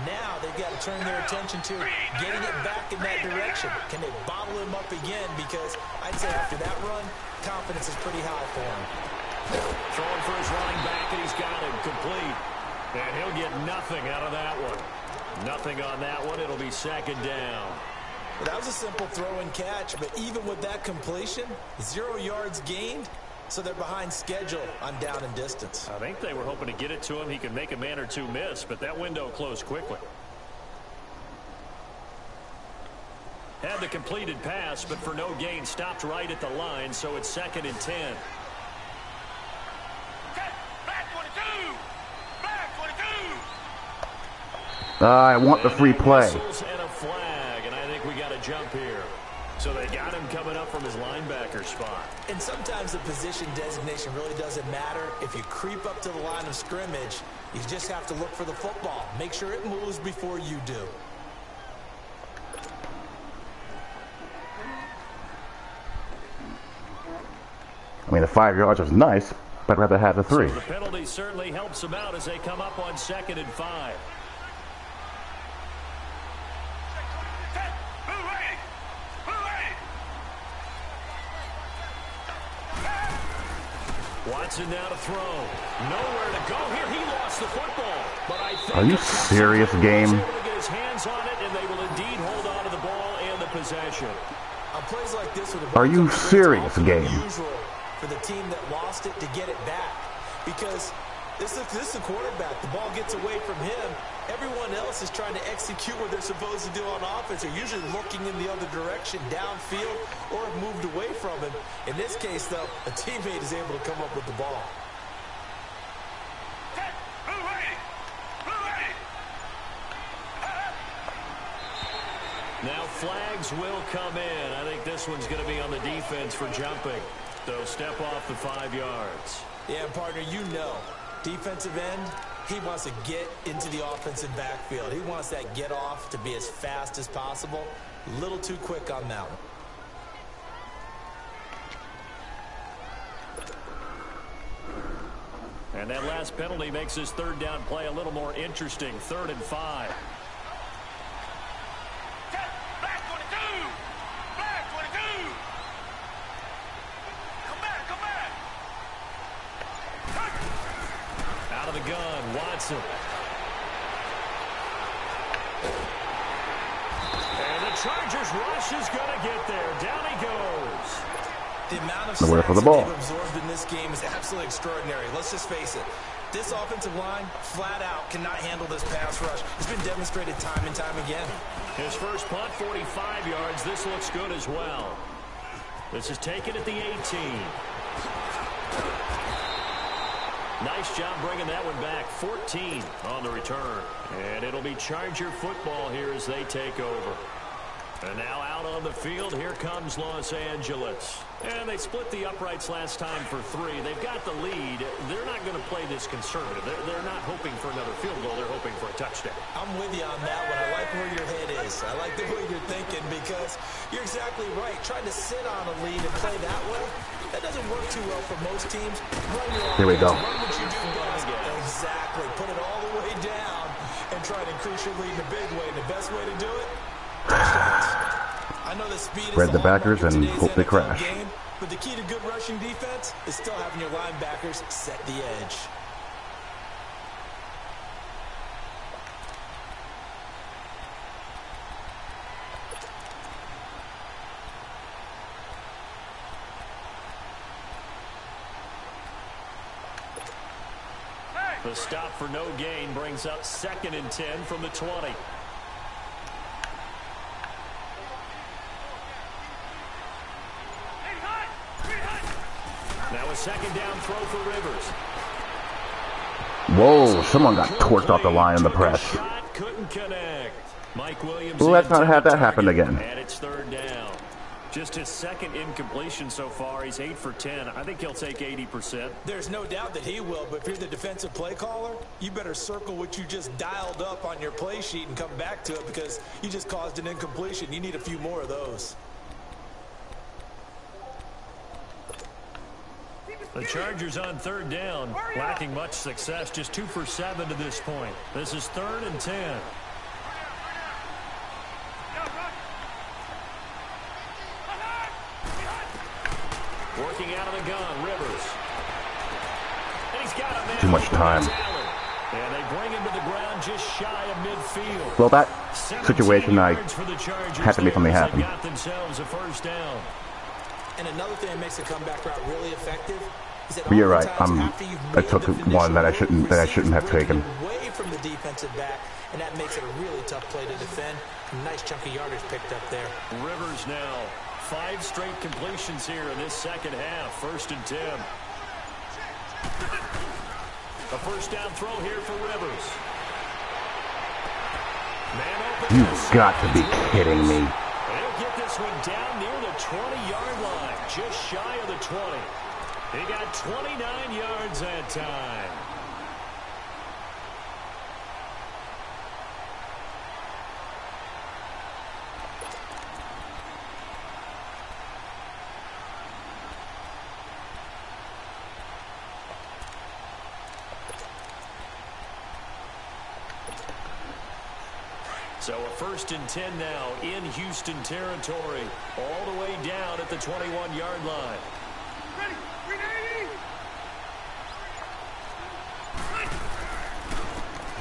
Now they've got to turn their attention to getting it back in that direction. Can they bottle him up again? Because I'd say after that run, confidence is pretty high for him. Throwing for his running back, and he's got it complete. And he'll get nothing out of that one. Nothing on that one. It'll be second down. Well, that was a simple throw and catch, but even with that completion, 0 yards gained, so they're behind schedule on down and distance. I think they were hoping to get it to him. He could make a man or two miss, but that window closed quickly. Had the completed pass, but for no gain, stopped right at the line, so it's second and 10. I want the free play. And a flag, and I think we got a jump here. So they got him coming up from his linebacker spot. And sometimes the position designation really doesn't matter. If you creep up to the line of scrimmage, you just have to look for the football. Make sure it moves before you do. I mean, the 5 yards is nice, but I'd rather have the 3. So the penalty certainly helps them out as they come up on 2nd and 5. Watson now to throw. Nowhere to go here. He lost the football. But I think are you serious, game? Able to get his hands on it, and they will indeed hold on to the ball and the possession. On plays like this, are you serious, game? Unusual for the team that lost it to get it back, because this is the quarterback. The ball gets away from him. Everyone else is trying to execute what they're supposed to do on offense. They're usually looking in the other direction, downfield, or have moved away from him. In this case, though, a teammate is able to come up with the ball. Now flags will come in. I think this one's going to be on the defense for jumping. So step off the 5 yards. Yeah, partner, you know, defensive end, he wants to get into the offensive backfield. He wants that get off to be as fast as possible. A little too quick on that one. And that last penalty makes his 3rd down play a little more interesting. 3rd and 5. Out of the gun, Watson. And the Chargers rush is going to get there. Down he goes. The amount of Nowhere sacks for the ball. they've absorbed in this game is absolutely extraordinary. Let's just face it. This offensive line, flat out, cannot handle this pass rush. It's been demonstrated time and time again. His first punt, 45 yards. This looks good as well. This is taken at the 18. Nice job bringing that one back. 14 on the return. And it'll be Charger football here as they take over. And now out on the field, here comes Los Angeles. And they split the uprights last time for 3. They've got the lead. They're not going to play this conservative. They're not hoping for another field goal. They're hoping for a touchdown. I'm with you on that one. I like where your head is. I like the way you're thinking, because you're exactly right. Trying to sit on a lead and play that way, that doesn't work too well for most teams. Run your Here we go. Run what you do best. Exactly. Put it all the way down and try to increase your lead in a big way. And the best way to do it, touchdowns. I know the speed is Spread the backers and hope they crash. Game, but the key to good rushing defense is still having your linebackers set the edge. The stop for no gain brings up 2nd and 10 from the 20. Now a 2nd down throw for Rivers. Whoa, someone got torched off the line in the press. Couldn't connect. Mike Williams. Let's not have that happen again. And it's 3rd down. Just his second incompletion so far. He's 8 for 10. I think he'll take 80%. There's no doubt that he will, but if you're the defensive play caller, you better circle what you just dialed up on your play sheet and come back to it because you just caused an incompletion. You need a few more of those. The Chargers on third down, lacking much success, just 2 for 7 to this point. This is 3rd and 10. Working out of the gun, Rivers. And he's got a man. Too much time. And they bring him to the ground just shy of midfield. Well, that situation had to be something happen. Got themselves a first down. And another thing that makes the comeback route really effective is that but you're right. I took one that I shouldn't have taken. Away from the defensive back, and that makes it a really tough play to defend. A nice chunk of yardage picked up there. Rivers now 5 straight completions here in this second half. 1st and 10. A first down throw here for Rivers. Man open. You've got to be kidding me. He'll get this one down near the 20-yard line, just shy of the 20. He got 29 yards that time. So a 1st and 10 now in Houston territory, all the way down at the 21-yard line.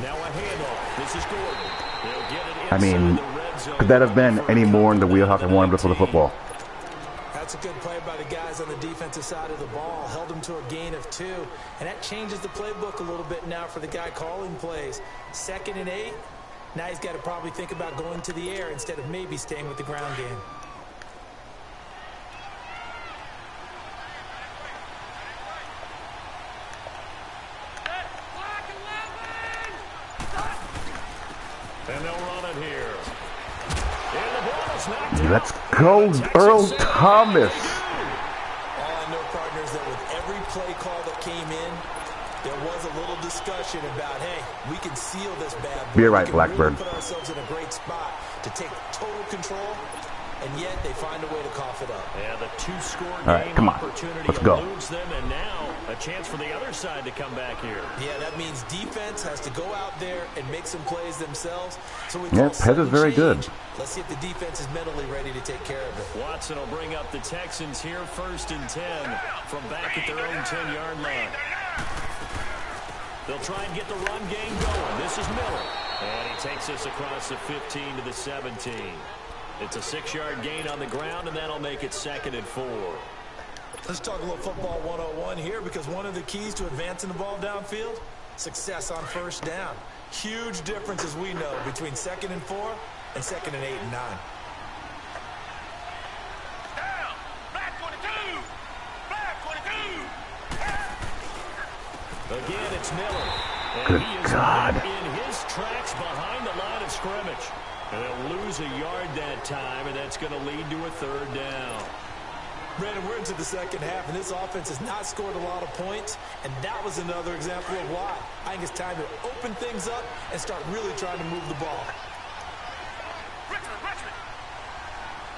Now a handoff. This is Gordon. They'll get it inside the red zone. Could that have been any more in the wheelhouse I wanted before the football? That's a good play by the guys on the defensive side of the ball. Held them to a gain of 2. And that changes the playbook a little bit now for the guy calling plays. 2nd and 8. Now he's got to probably think about going to the air instead of maybe staying with the ground game. And they'll run it here. And the ball is knocked out. Let's go, Earl Thomas. All I know, partners, that with every play call that came in, there was a little discussion about, hey, we can seal this bad boy. You're right, Blackburn. We can really put ourselves in a great spot to take total control, and yet they find a way to cough it up. Yeah, the 2-score game right, come on. opportunity Let's go. eludes them, and now a chance for the other side to come back here. Yeah, that means defense has to go out there and make some plays themselves. So we Yeah, Pez is very good. Let's see if the defense is mentally ready to take care of it. Watson will bring up the Texans here, 1st and 10 from back at their own 10-yard line. They'll try and get the run game going. This is Miller. And he takes us across the 15 to the 17. It's a 6-yard gain on the ground, and that'll make it 2nd and 4. Let's talk a little football 101 here, because one of the keys to advancing the ball downfield, success on 1st down. Huge difference, as we know, between 2nd and 4 and 2nd and 8 and 9. Down. Black 22. Black 22. Again, it's Miller. And Good he is God. in his tracks behind the line of scrimmage. And they'll lose a yard that time, and that's going to lead to a 3rd down. Brandon, we're into the second half, and this offense has not scored a lot of points, and that was another example of why. I think it's time to open things up and start really trying to move the ball. Richmond.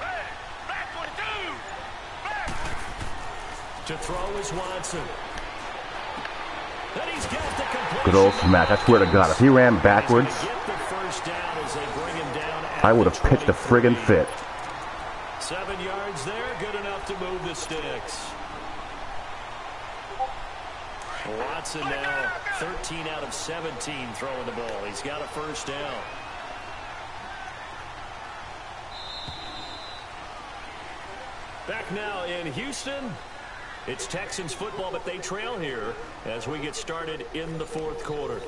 Red. Black 22. Black. To throw is Watson. And he's got the completion. Good old smash. I swear to God, if he ran backwards, Get the first down as they bring him down at I would the have pitched a 23. friggin' fit. 7 yards there, good enough to move the sticks. Watson now 13 out of 17 throwing the ball. He's got a first down. Back now in Houston. It's Texans football, but they trail here as we get started in the 4th quarter.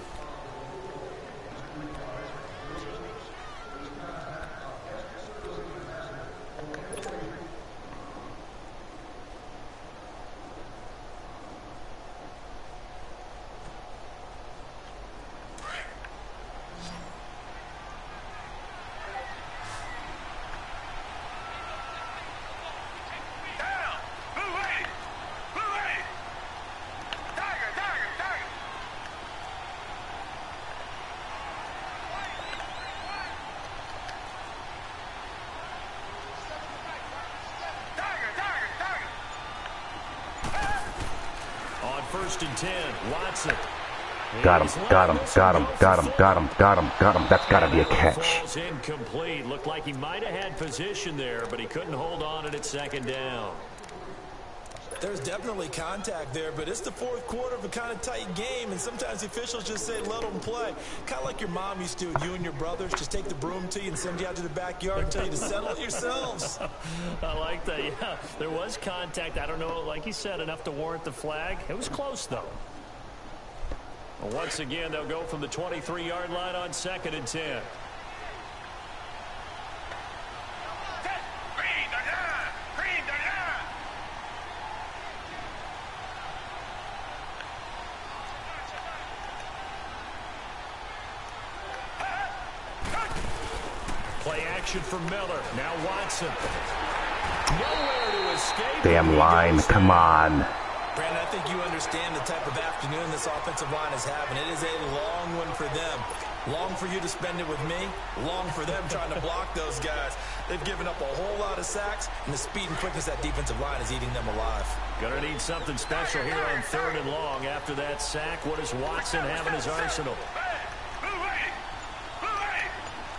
first and 10. Watson. Got him. That's got to be a catch. Ball's incomplete. Looked like he might have had position there, but he couldn't hold on and it's second down. There's definitely contact there, but it's the fourth quarter of a kind of tight game, and sometimes the officials just say, let them play. Kind of like your mom used to with you and your brothers. Just take the broom to you and send you out to the backyard and tell you to settle it yourselves. I like that, yeah. There was contact. I don't know, like you said, enough to warrant the flag. It was close, though. Well, once again, they'll go from the 23-yard line on second and 10. Play action for Miller. Now Watson. Nowhere to escape. Damn line. Come on. Brandon, I think you understand the type of afternoon this offensive line is having. It is a long one for them. Long for you to spend it with me. Long for them trying to block those guys. They've given up a whole lot of sacks, and the speed and quickness of that defensive line is eating them alive. Gonna need something special here on third and long. After that sack, what does Watson have in his arsenal?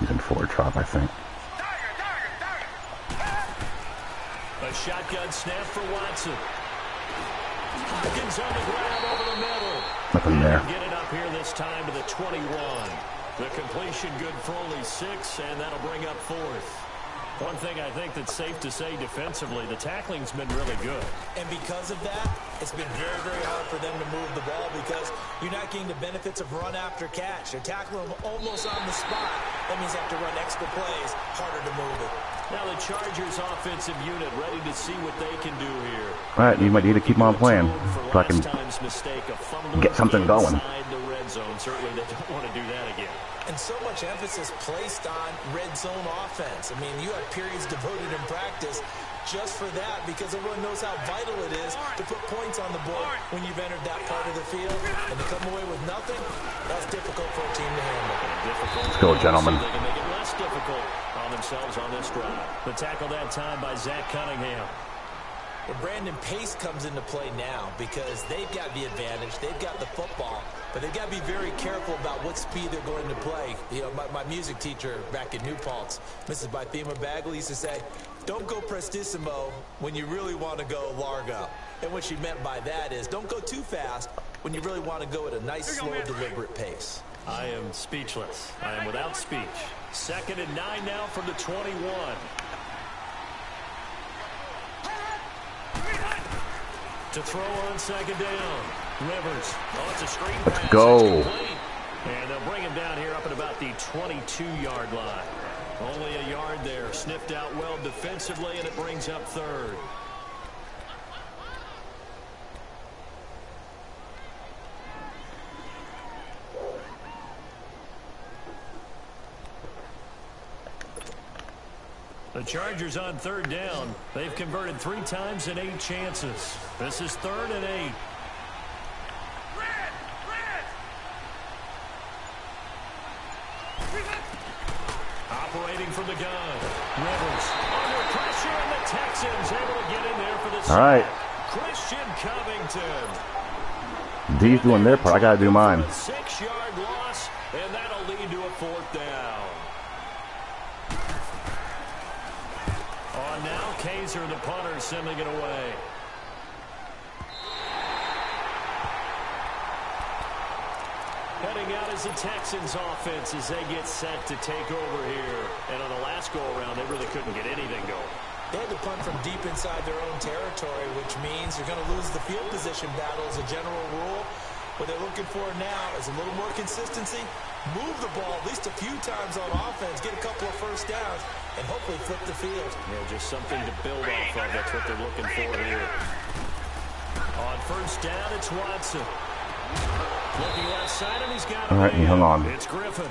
He's in forward drop, I think. A shotgun snap for Watson. Hopkins on the grab over the middle. Nothing there. Get it up here this time to the 21. The completion good for only 6, and that'll bring up fourth. One thing I think that's safe to say defensively, the tackling's been really good. And because of that, it's been very, very hard for them to move the ball because you're not getting the benefits of run after catch. They're tackling them almost on the spot. That means they have to run extra plays, harder to move it. Now the Chargers offensive unit ready to see what they can do here. All right, you might need to keep on playing so I can get something going. The red zone. Certainly they don't want to do that again. And so much emphasis placed on red zone offense. I mean, you have periods devoted in practice just for that because everyone knows how vital it is to put points on the board when you've entered that part of the field. And to come away with nothing, that's difficult for a team to handle. Let's go, gentlemen. They can make it less difficult on themselves on this drive. The tackle that time by Zach Cunningham. Well, Brandon, pace comes into play now because they've got the advantage. They've got the football, but they've got to be very careful about what speed they're going to play. You know, my music teacher back in New Paltz, Mrs. Bythema Bagley, used to say, don't go prestissimo when you really want to go largo. And what she meant by that is don't go too fast when you really want to go at a nice, slow, deliberate pace. I am speechless. I am without speech. 2nd and 9 now from the 21. To throw on second down. Rivers. Oh, it's a screen pass. Let's go. And they'll bring him down here up at about the 22-yard line. Only a yard there. Sniffed out well defensively, and it brings up third. The Chargers on third down. They've converted 3 times in 8 chances. This is 3rd and 8. Operating from the gun. Rivers under pressure, and the Texans able to get in there for the sack. All right. Christian Covington. D's doing their part. I got to do mine. 6-yard loss, and that'll lead to a 4th down. Now Kaiser, the punter, sending it away. Heading out is the Texans offense as they get set to take over here. And on the last go-around, they really couldn't get anything going. They had to punt from deep inside their own territory, which means you're going to lose the field position battle as a general rule. What they're looking for now is a little more consistency, move the ball at least a few times on offense, get a couple of first downs, and hopefully flip the field. Yeah, just something to build off of. That's what they're looking for here. On first down, it's Watson. Looking left side, and he's got all right, hang on. It's Griffin.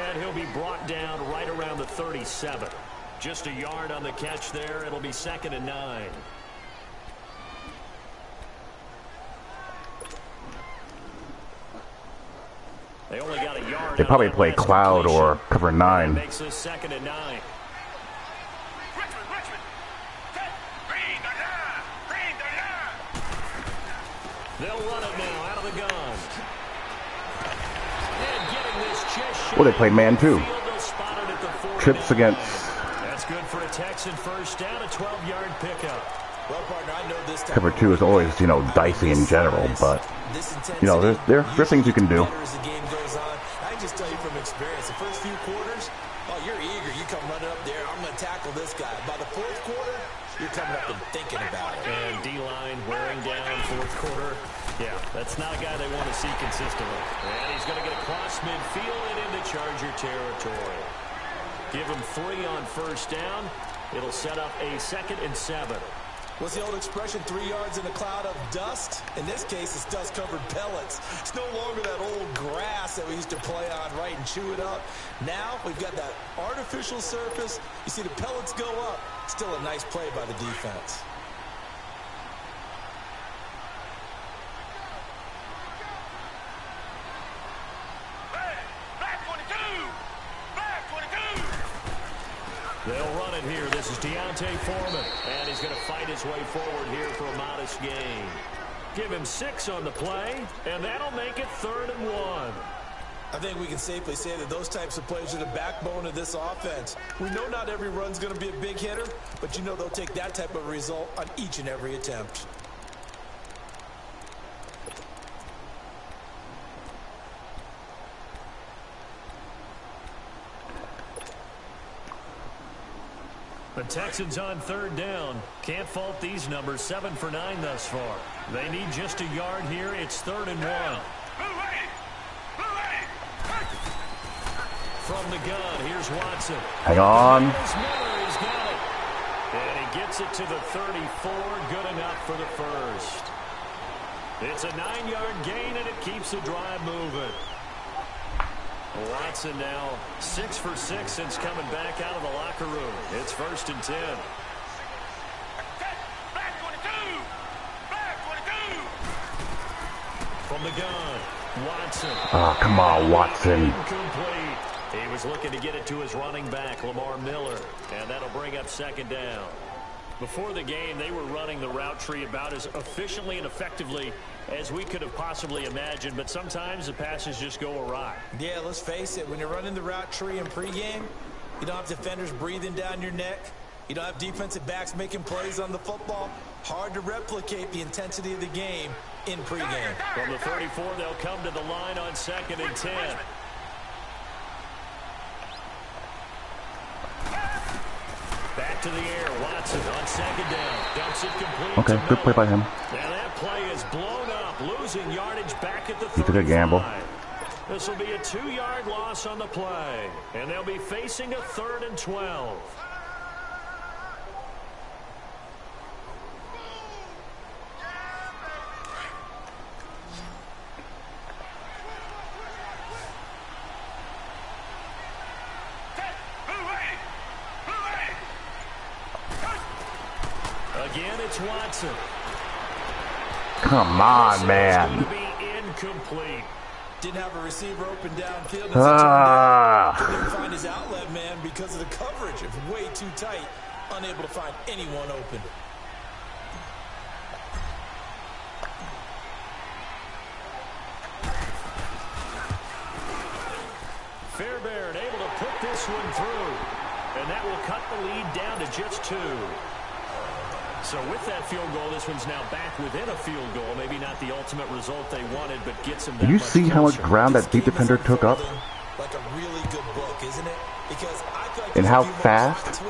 And he'll be brought down right around the 37. Just a yard on the catch there. It'll be 2nd and 9. They only got a yard. They probably play cloud or cover 9. Makes this 2nd and 9. They'll run it now out of the gun. And getting this just Well, they play man too. Trips against. That's good for a Texan first down, a 12-yard pickup. Well, partner, I know this Cover 2 is always, dicey in general, but, there are things you can do. As the game goes on, I can just tell you from experience, the first few quarters, you're eager. You come running up there, I'm going to tackle this guy. By the fourth quarter, you're coming up and thinking about it. And D-line wearing down fourth quarter. Yeah, that's not a guy they want to see consistently. And he's going to get across midfield and into Charger territory. Give him 3 on first down. It'll set up a 2nd and 7. What's the old expression, 3 yards in a cloud of dust? In this case, it's dust-covered pellets. It's no longer that old grass that we used to play on, right, and chew it up. Now we've got that artificial surface. You see the pellets go up. Still a nice play by the defense. They'll run it here. This is Deontay Foreman, and he's going to fight his way forward here for a modest gain. Give him 6 on the play, and that'll make it 3rd and 1. I think we can safely say that those types of plays are the backbone of this offense. We know not every run's going to be a big hitter, but they'll take that type of result on each and every attempt. The Texans on 3rd down. Can't fault these numbers. 7 for 9 thus far. They need just a yard here. It's 3rd and 1. From the gun, here's Watson. Hang on. He's got it. And he gets it to the 34. Good enough for the first. It's a 9-yard gain, and it keeps the drive moving. Watson now 6 for 6 since coming back out of the locker room. It's 1st and 10. From the gun, Watson. Oh, come on, Watson. Incomplete. He was looking to get it to his running back, Lamar Miller, and that'll bring up 2nd down. Before the game, they were running the route tree about as efficiently and effectively as we could have possibly imagined, but sometimes the passes just go awry. Yeah, let's face it. When you're running the route tree in pregame, you don't have defenders breathing down your neck. You don't have defensive backs making plays on the football. Hard to replicate the intensity of the game in pregame. From the 34, they'll come to the line on 2nd and 10. Back to the air, Watson on 2nd down. Dumps it complete. Okay, good play by him. Now that play is blown up, losing yardage back at the 35. He took a gamble. This will be a 2-yard loss on the play, and they'll be facing a 3rd and 12. Again, it's Watson. Come on, man. Going to be incomplete. Didn't have a receiver open downfield. Ah. Couldn't find his outlet man because of the coverage. It's way too tight. Unable to find anyone open. Fairbairn able to put this one through. And that will cut the lead down to just 2. So with that field goal, this one's now back within a field goal. Maybe not the ultimate result they wanted, but gets them that Did you much see how much closer. ground that deep defender took up? Like a really good book, isn't it? Because I feel like And how fast?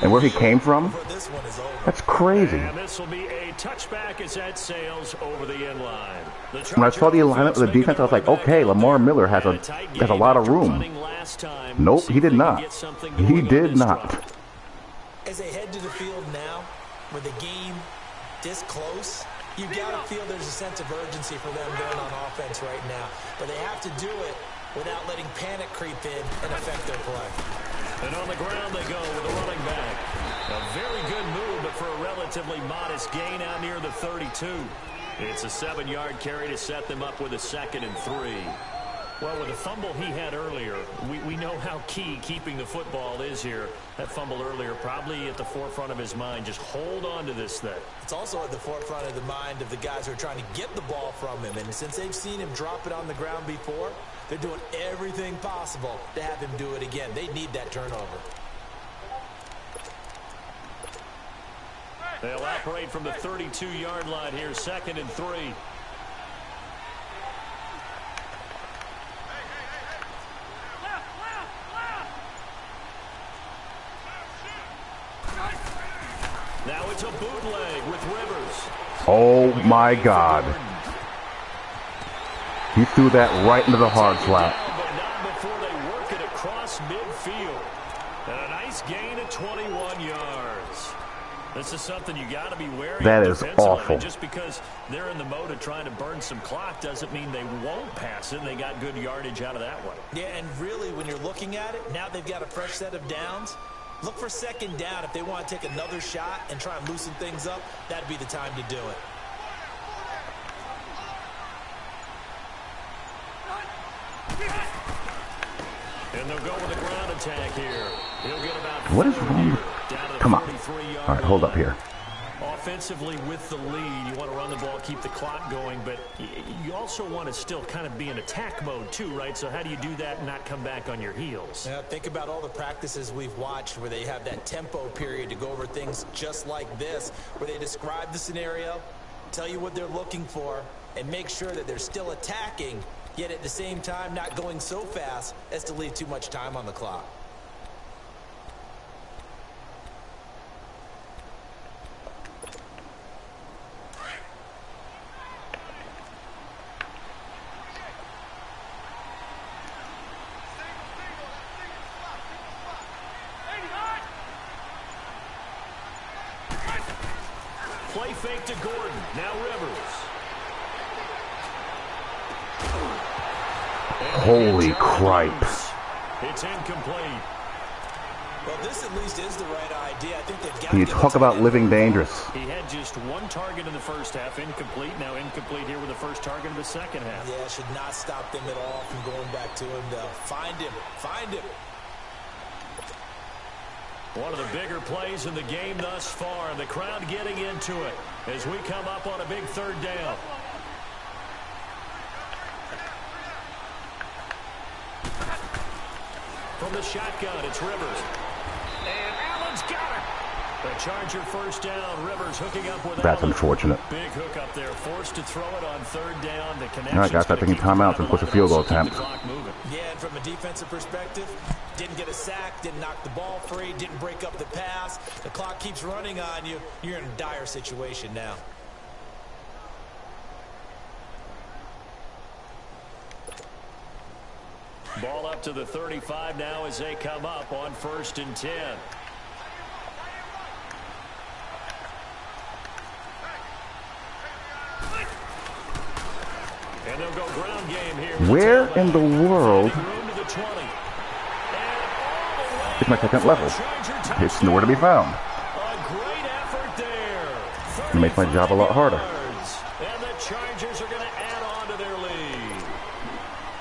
And where he came from? That's crazy. And this will be a touchback as that sails over the end line. When I saw the alignment of the defense, I was like, okay, Lamar Miller has a lot of room. Nope, he did not. He did not. As they head to the field now, with the game this close, you've got to feel there's a sense of urgency for them going on offense right now. But they have to do it without letting panic creep in and affect their play. And on the ground they go with a running back. A very good move, but for a relatively modest gain out near the 32. It's a 7-yard carry to set them up with a 2nd and 3. Well, with the fumble he had earlier, we know how key keeping the football is here. That fumble earlier probably at the forefront of his mind. Just hold on to this thing. It's also at the forefront of the mind of the guys who are trying to get the ball from him. And since they've seen him drop it on the ground before, they're doing everything possible to have him do it again. They need that turnover. They'll operate from the 32-yard line here, 2nd and 3. Now it's a bootleg with Rivers. Oh, my God. He threw that right into the hard slot. But not before they work it across midfield. And a nice gain of 21 yards. This is something you got to be wary of. That is awful. And just because they're in the mode of trying to burn some clock doesn't mean they won't pass it. And they got good yardage out of that one. Yeah, and really, when you're looking at it, now they've got a fresh set of downs. Look for 2nd down. If they want to take another shot and try and loosen things up, that'd be the time to do it. And they'll go with a ground attack here. He'll get about what is wrong? Come on. All right, hold up here. Offensively with the lead, you want to run the ball, keep the clock going, but you also want to still kind of be in attack mode too, right? So how do you do that and not come back on your heels? Now, think about all the practices we've watched where they have that tempo period to go over things just like this, where they describe the scenario, tell you what they're looking for, and make sure that they're still attacking, yet at the same time not going so fast as to leave too much time on the clock. Play fake to Gordon. Now Rivers. Holy cripes. It's incomplete. Well, this at least is the right idea. I think they've got Can you talk about living dangerous? He had just one target in the first half, incomplete. Now incomplete here with the first target of the second half. Yeah, should not stop them at all from going back to him, though. Find him. Find him. One of the bigger plays in the game thus far. The crowd getting into it as we come up on a big 3rd down. From the shotgun, it's Rivers. And Allen's got it. The Charger first down. Rivers hooking up with That's Allen. unfortunate. Big hook up there. Forced to throw it on 3rd down. The connection. All right, guys, start taking timeouts and push a field goal attempt. Yeah, and from a defensive perspective, didn't get a sack, didn't knock the ball free, didn't break up the pass. The clock keeps running on you. You're in a dire situation now. Ball up to the 35 now as they come up on 1st and 10. And they'll go ground game here. Where in the world is my 2nd level? It's nowhere to be found. A great effort there. It makes my job a lot harder. And the Chargers are going to add on to their lead.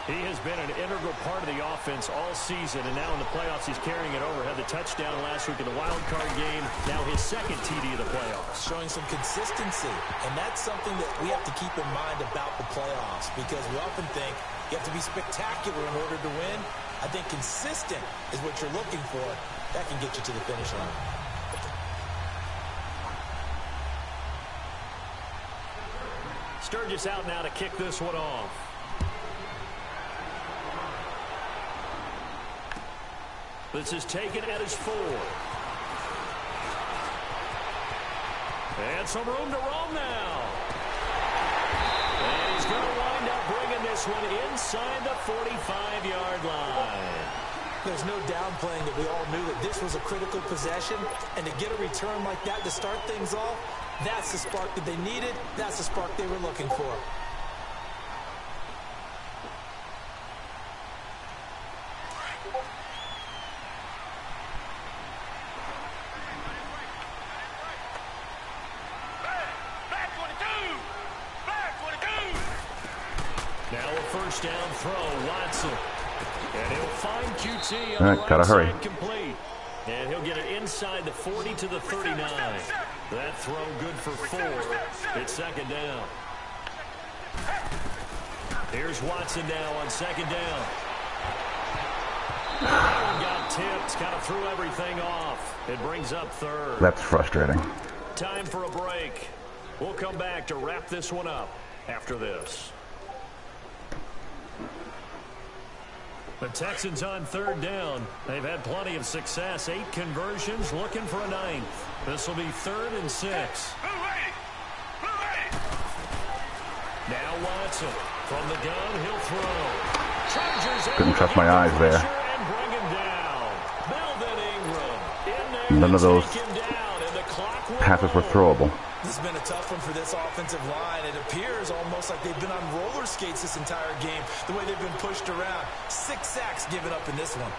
He has been an integral part of the offense all season, and now in the playoffs he's carrying it over. Had the touchdown last week in the wild card game. Now his 2nd TD of the playoffs. Showing some consistency, and that's something that we have to keep in mind about the playoffs, because we often think you have to be spectacular in order to win. I think consistent is what you're looking for. That can get you to the finish line. Sturgis out now to kick this one off. This is taken at his 4. And some room to roam now. And he's going to wind up bringing this one inside the 45-yard line. There's no downplaying that we all knew that this was a critical possession, and to get a return like that to start things off, that's the spark that they needed. That's the spark they were looking for. Now a first down throw, Watson. And he'll find QT All on right, the gotta right hurry. side complete. And he'll get it inside the 40 to the 39. That throw good for 4. It's second down. Here's Watson now on second down. That one got tipped, kind of threw everything off. It brings up third. That's frustrating. Time for a break. We'll come back to wrap this one up after this. The Texans on third down. They've had plenty of success. 8 conversions, looking for a 9th. This will be 3rd and 6. Now Watson from the gun, he'll throw. Chargers Couldn't trust my eyes there. and bring him down. Melvin Ingram in there. None of those take him down, and the clock will passes were roll. throwable. This has been a tough one for this offensive line. It appears almost like they've been on roller skates this entire game, the way they've been pushed around. 6 sacks given up in this one.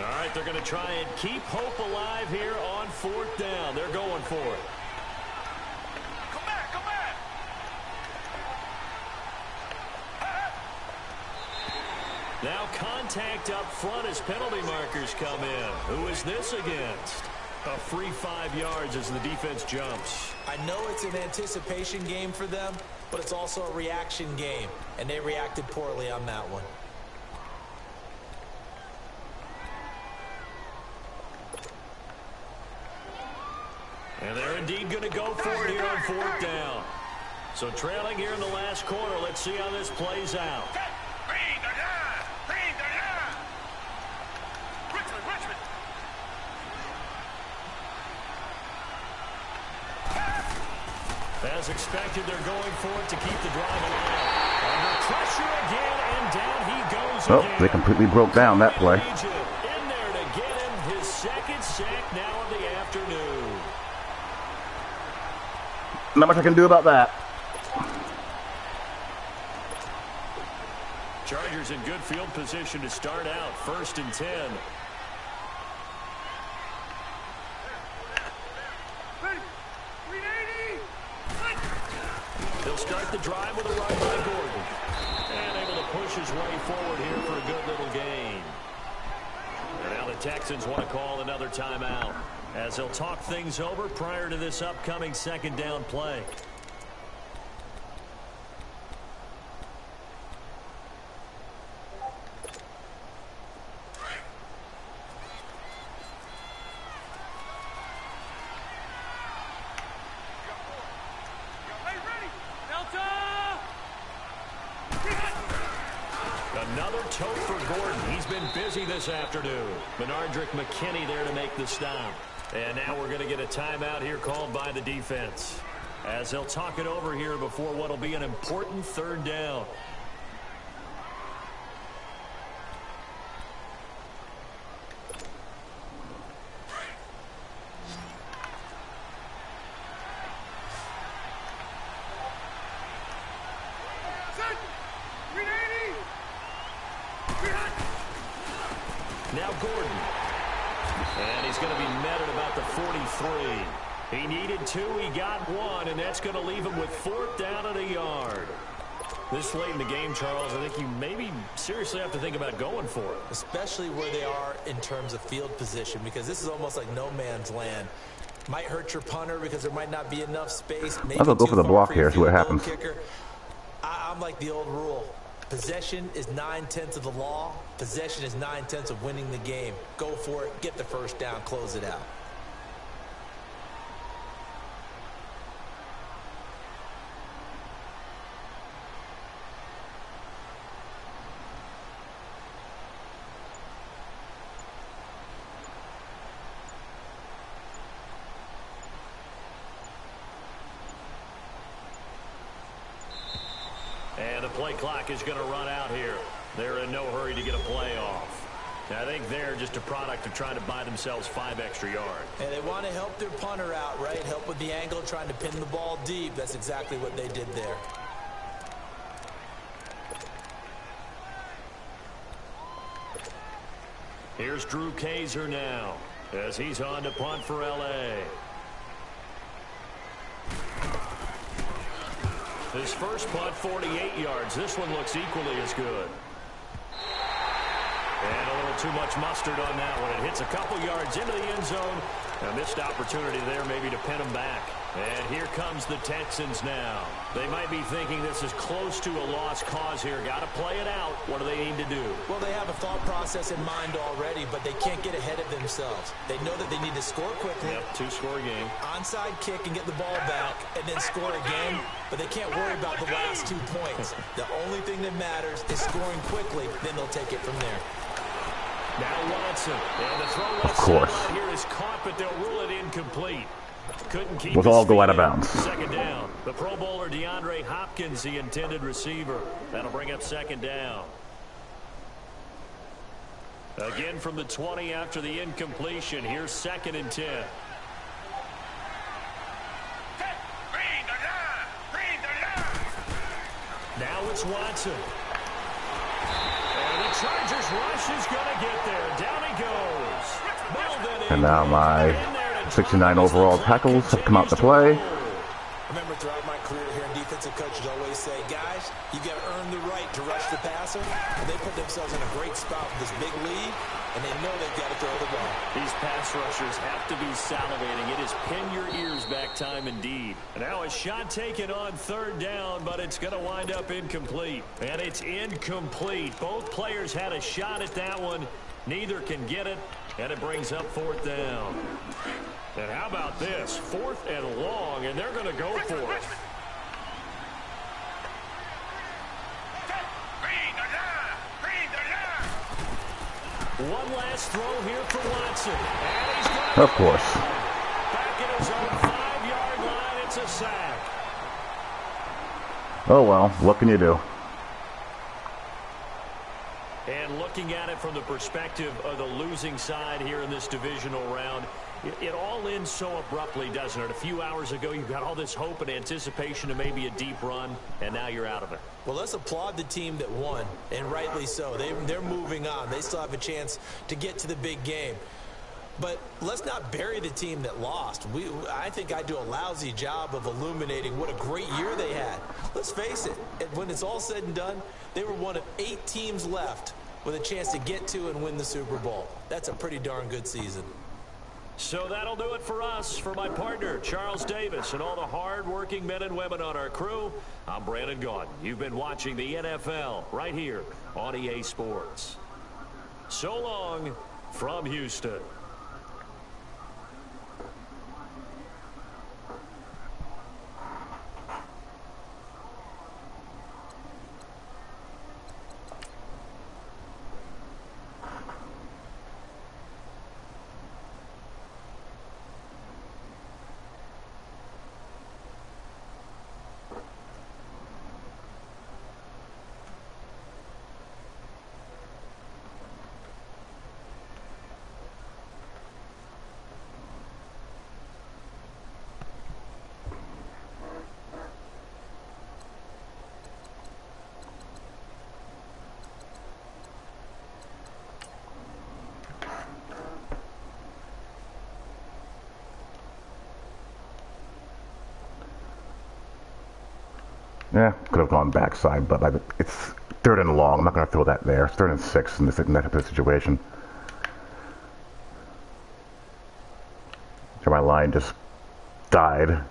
All right, they're going to try and keep hope alive here on 4th down. They're going for it. Come back, come back. Now contact up front as penalty markers come in. Who is this against? A free 5 yards as the defense jumps. I know it's an anticipation game for them, but it's also a reaction game, and they reacted poorly on that one. And they're indeed going to go for it here on 4th down. So trailing here in the last quarter, let's see how this plays out. Green the line. Green the line. Richmond, Richmond. As expected, they're going for it to keep the drive alive. Under pressure again, and down he goes Oh, again. they completely broke down that play. In there to get him his 2nd sack now of the afternoon. Not much I can do about that. Chargers in good field position to start out. 1st and 10. He'll start the drive with a run by Gordon. And able to push his way forward here for a good little gain. And now the Texans want to call another timeout, as they'll talk things over prior to this upcoming 2nd down play. Another tote for Gordon. He's been busy this afternoon. Benardrick McKinney there to make the stop. And now we're going to get a timeout here called by the defense, as they'll talk it over here before what will be an important 3rd down. Now Gordon. And he's going to be met at about the 43. He needed 2, he got 1, and that's going to leave him with 4th down at a yard. This late in the game, Charles, I think you maybe seriously have to think about going for it. Especially where they are in terms of field position, because this is almost like no man's land. Might hurt your punter because there might not be enough space. Maybe I'll go for the block here, see what happens. I'm like the old rule. Possession is 9/10 of the law. Possession is 9/10 of winning the game. Go for it, get the first down, close it out. And the play clock is going to run out here. They're in no hurry to get a play off. I think they're just a product of trying to buy themselves 5 extra yards. And they want to help their punter out, right? Help with the angle, trying to pin the ball deep. That's exactly what they did there. Here's Drew Kaiser now, as he's on to punt for L.A. His first punt, 48 yards. This one looks equally as good. And a little too much mustard on that one. It hits a couple yards into the end zone. A missed opportunity there maybe to pin him back. And here comes the Texans now. They might be thinking this is close to a lost cause here. Got to play it out. What do they need to do? Well, they have a thought process in mind already, but they can't get ahead of themselves. They know that they need to score quickly. Yep, two-score game. Onside kick and get the ball back and then score again, but they can't worry about the last 2 points. The only thing that matters is scoring quickly, then they'll take it from there. Now Watson, and the throw left sideline here is caught, but they'll rule it incomplete. Couldn't keep Will all go out of bounds. Second down. The Pro Bowler DeAndre Hopkins, the intended receiver. That'll bring up second down. Again from the 20 after the incompletion. Here's 2nd and 10. Now it's Watson. And the Chargers rush is going to get there. Down he goes. And now my 69 overall tackles have come out to play. Remember, throughout my career here, defensive coaches always say, guys, you got to earn the right to rush the passer. And they put themselves in a great spot with this big lead, and they know they've got to throw the ball. These pass rushers have to be salivating. It is pin your ears back time indeed. And now a shot taken on 3rd down, but it's going to wind up incomplete. And it's incomplete. Both players had a shot at that one. Neither can get it, and it brings up 4th down. And how about this? 4th and long, and they're going to go for it. One last throw here for Watson. And he's got Of course. back at his own 5-yard line. It's a sack. Oh well, what can you do? And looking at it from the perspective of the losing side here in this divisional round, it all ends so abruptly, doesn't it? A few hours ago, you got all this hope and anticipation of maybe a deep run, and now you're out of it. Well, let's applaud the team that won, and rightly so. They're moving on. They still have a chance to get to the big game. But let's not bury the team that lost. I think I do a lousy job of illuminating what a great year they had. Let's face it, when it's all said and done, they were one of 8 teams left with a chance to get to and win the Super Bowl. That's a pretty darn good season. So that'll do it for us. For my partner, Charles Davis, and all the hard-working men and women on our crew, I'm Brandon Gaudin. You've been watching the NFL right here on EA Sports. So long from Houston. Yeah, could have gone backside, but it's 3rd and long. I'm not going to throw that there. It's 3rd and 6 in this type of situation. So my line just died.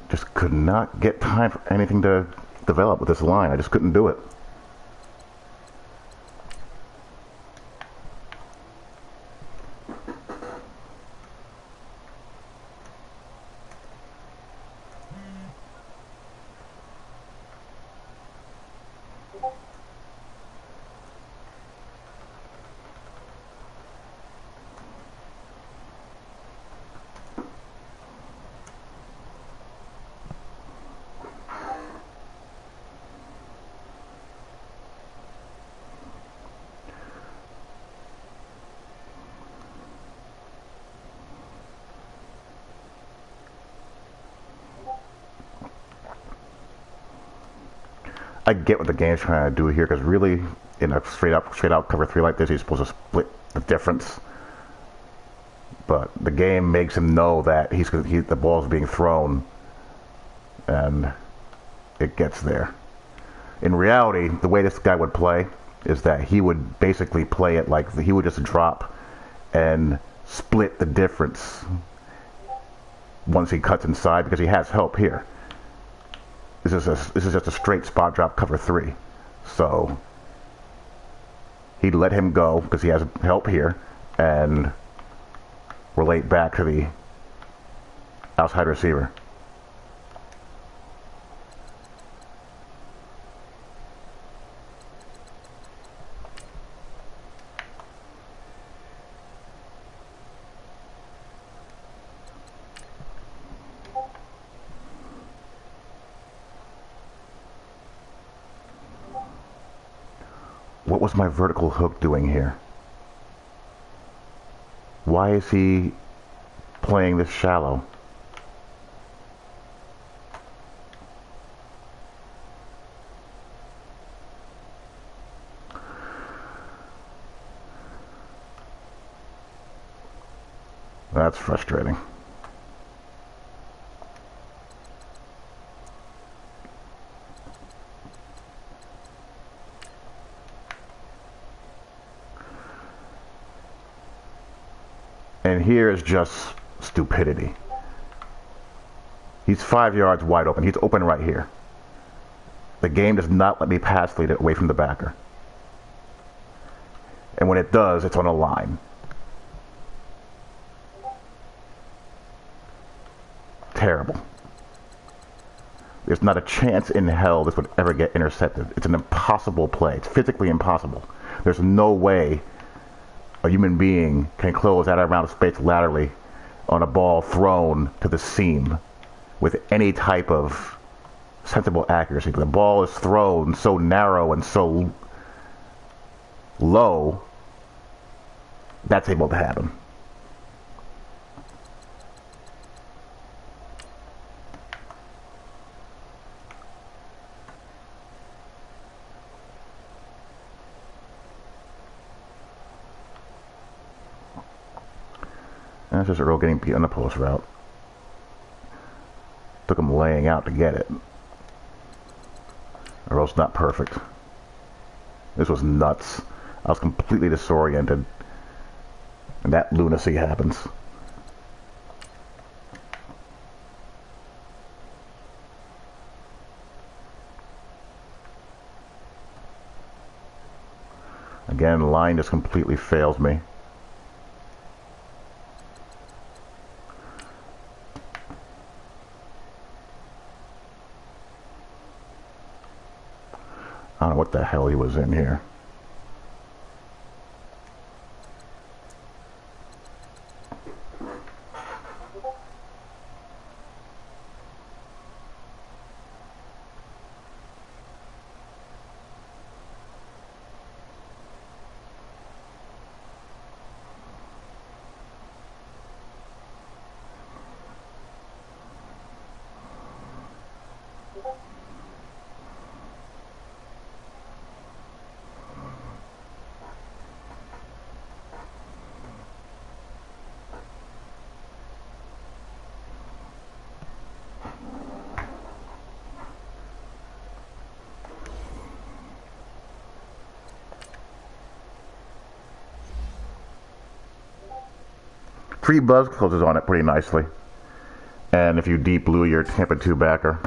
Just could not get time for anything to develop with this line. I just couldn't do it. I get what the game's trying to do here, because really, in a straight out cover 3 like this, he's supposed to split the difference. But the game makes him know that the ball's being thrown, and it gets there. In reality, the way this guy would play is that he would basically play it like he would just drop and split the difference once he cuts inside, because he has help here. This is just a straight spot drop cover 3. So he'd let him go because he has help here and relate back to the outside receiver. What was my vertical hook doing here? Why is he playing this shallow? That's frustrating. And here is just stupidity. He's 5 yards wide open. He's open right here. The game does not let me pass lead it away from the backer. And when it does, it's on a line. Terrible. There's not a chance in hell this would ever get intercepted. It's an impossible play. It's physically impossible. There's no way a human being can close that amount of space laterally on a ball thrown to the seam with any type of sensible accuracy. The ball is thrown so narrow and so low, that's able to happen. And that's just Earl getting beat on the post route. Took him laying out to get it. Earl's not perfect. This was nuts. I was completely disoriented. And that lunacy happens. Again, line just completely fails me. I don't know what the hell he was in here. Free buzz closes on it pretty nicely. And if you deep blue your Tampa 2 backer,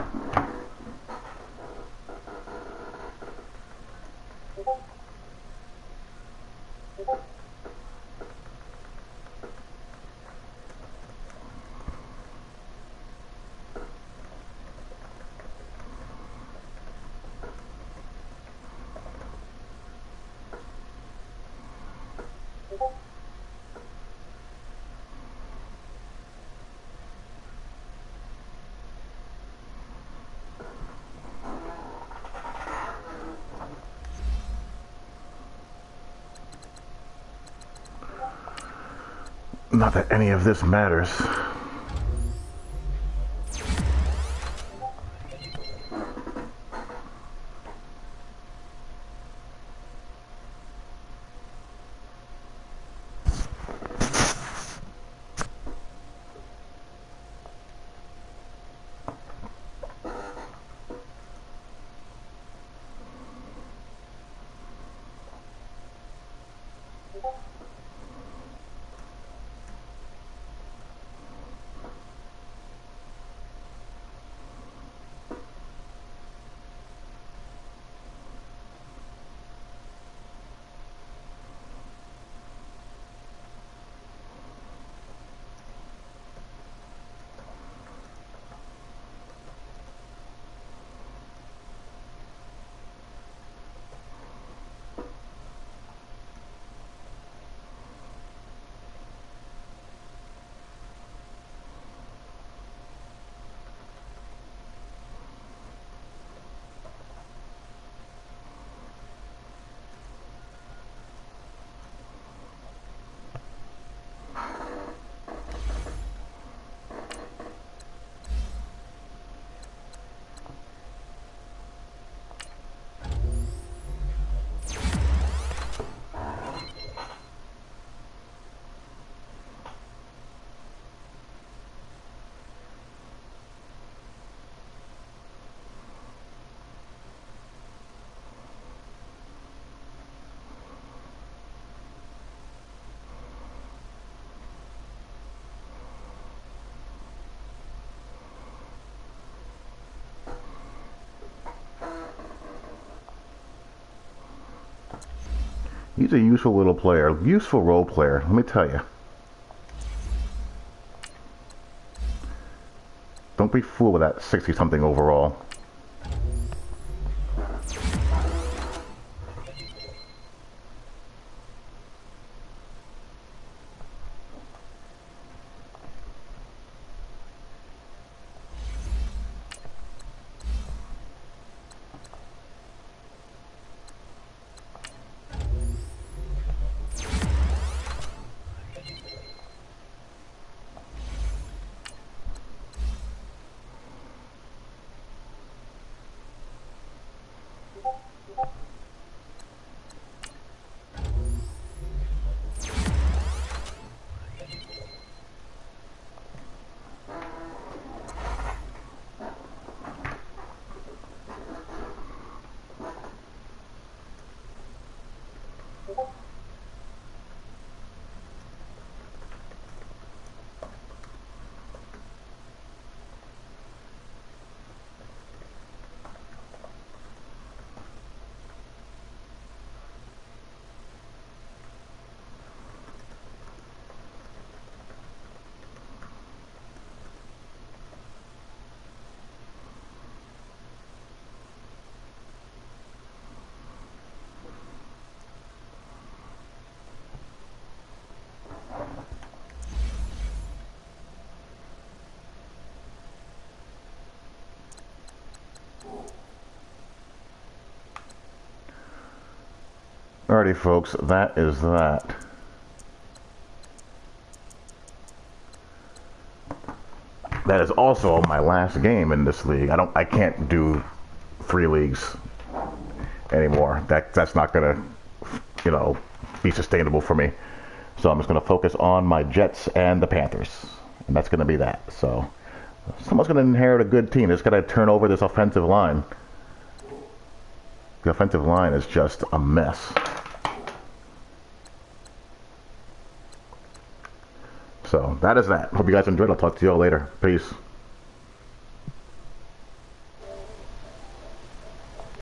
not that any of this matters. He's a useful little player, useful role player, let me tell you. Don't be fooled with that 60-something overall. Alrighty, folks, that is that. That is also my last game in this league. I can't do 3 leagues anymore. That's not gonna, be sustainable for me. So I'm just gonna focus on my Jets and the Panthers, and that's gonna be that. So someone's gonna inherit a good team. They just gotta turn over this offensive line. The offensive line is just a mess. So that is that. Hope you guys enjoyed. I'll talk to you all later. Peace.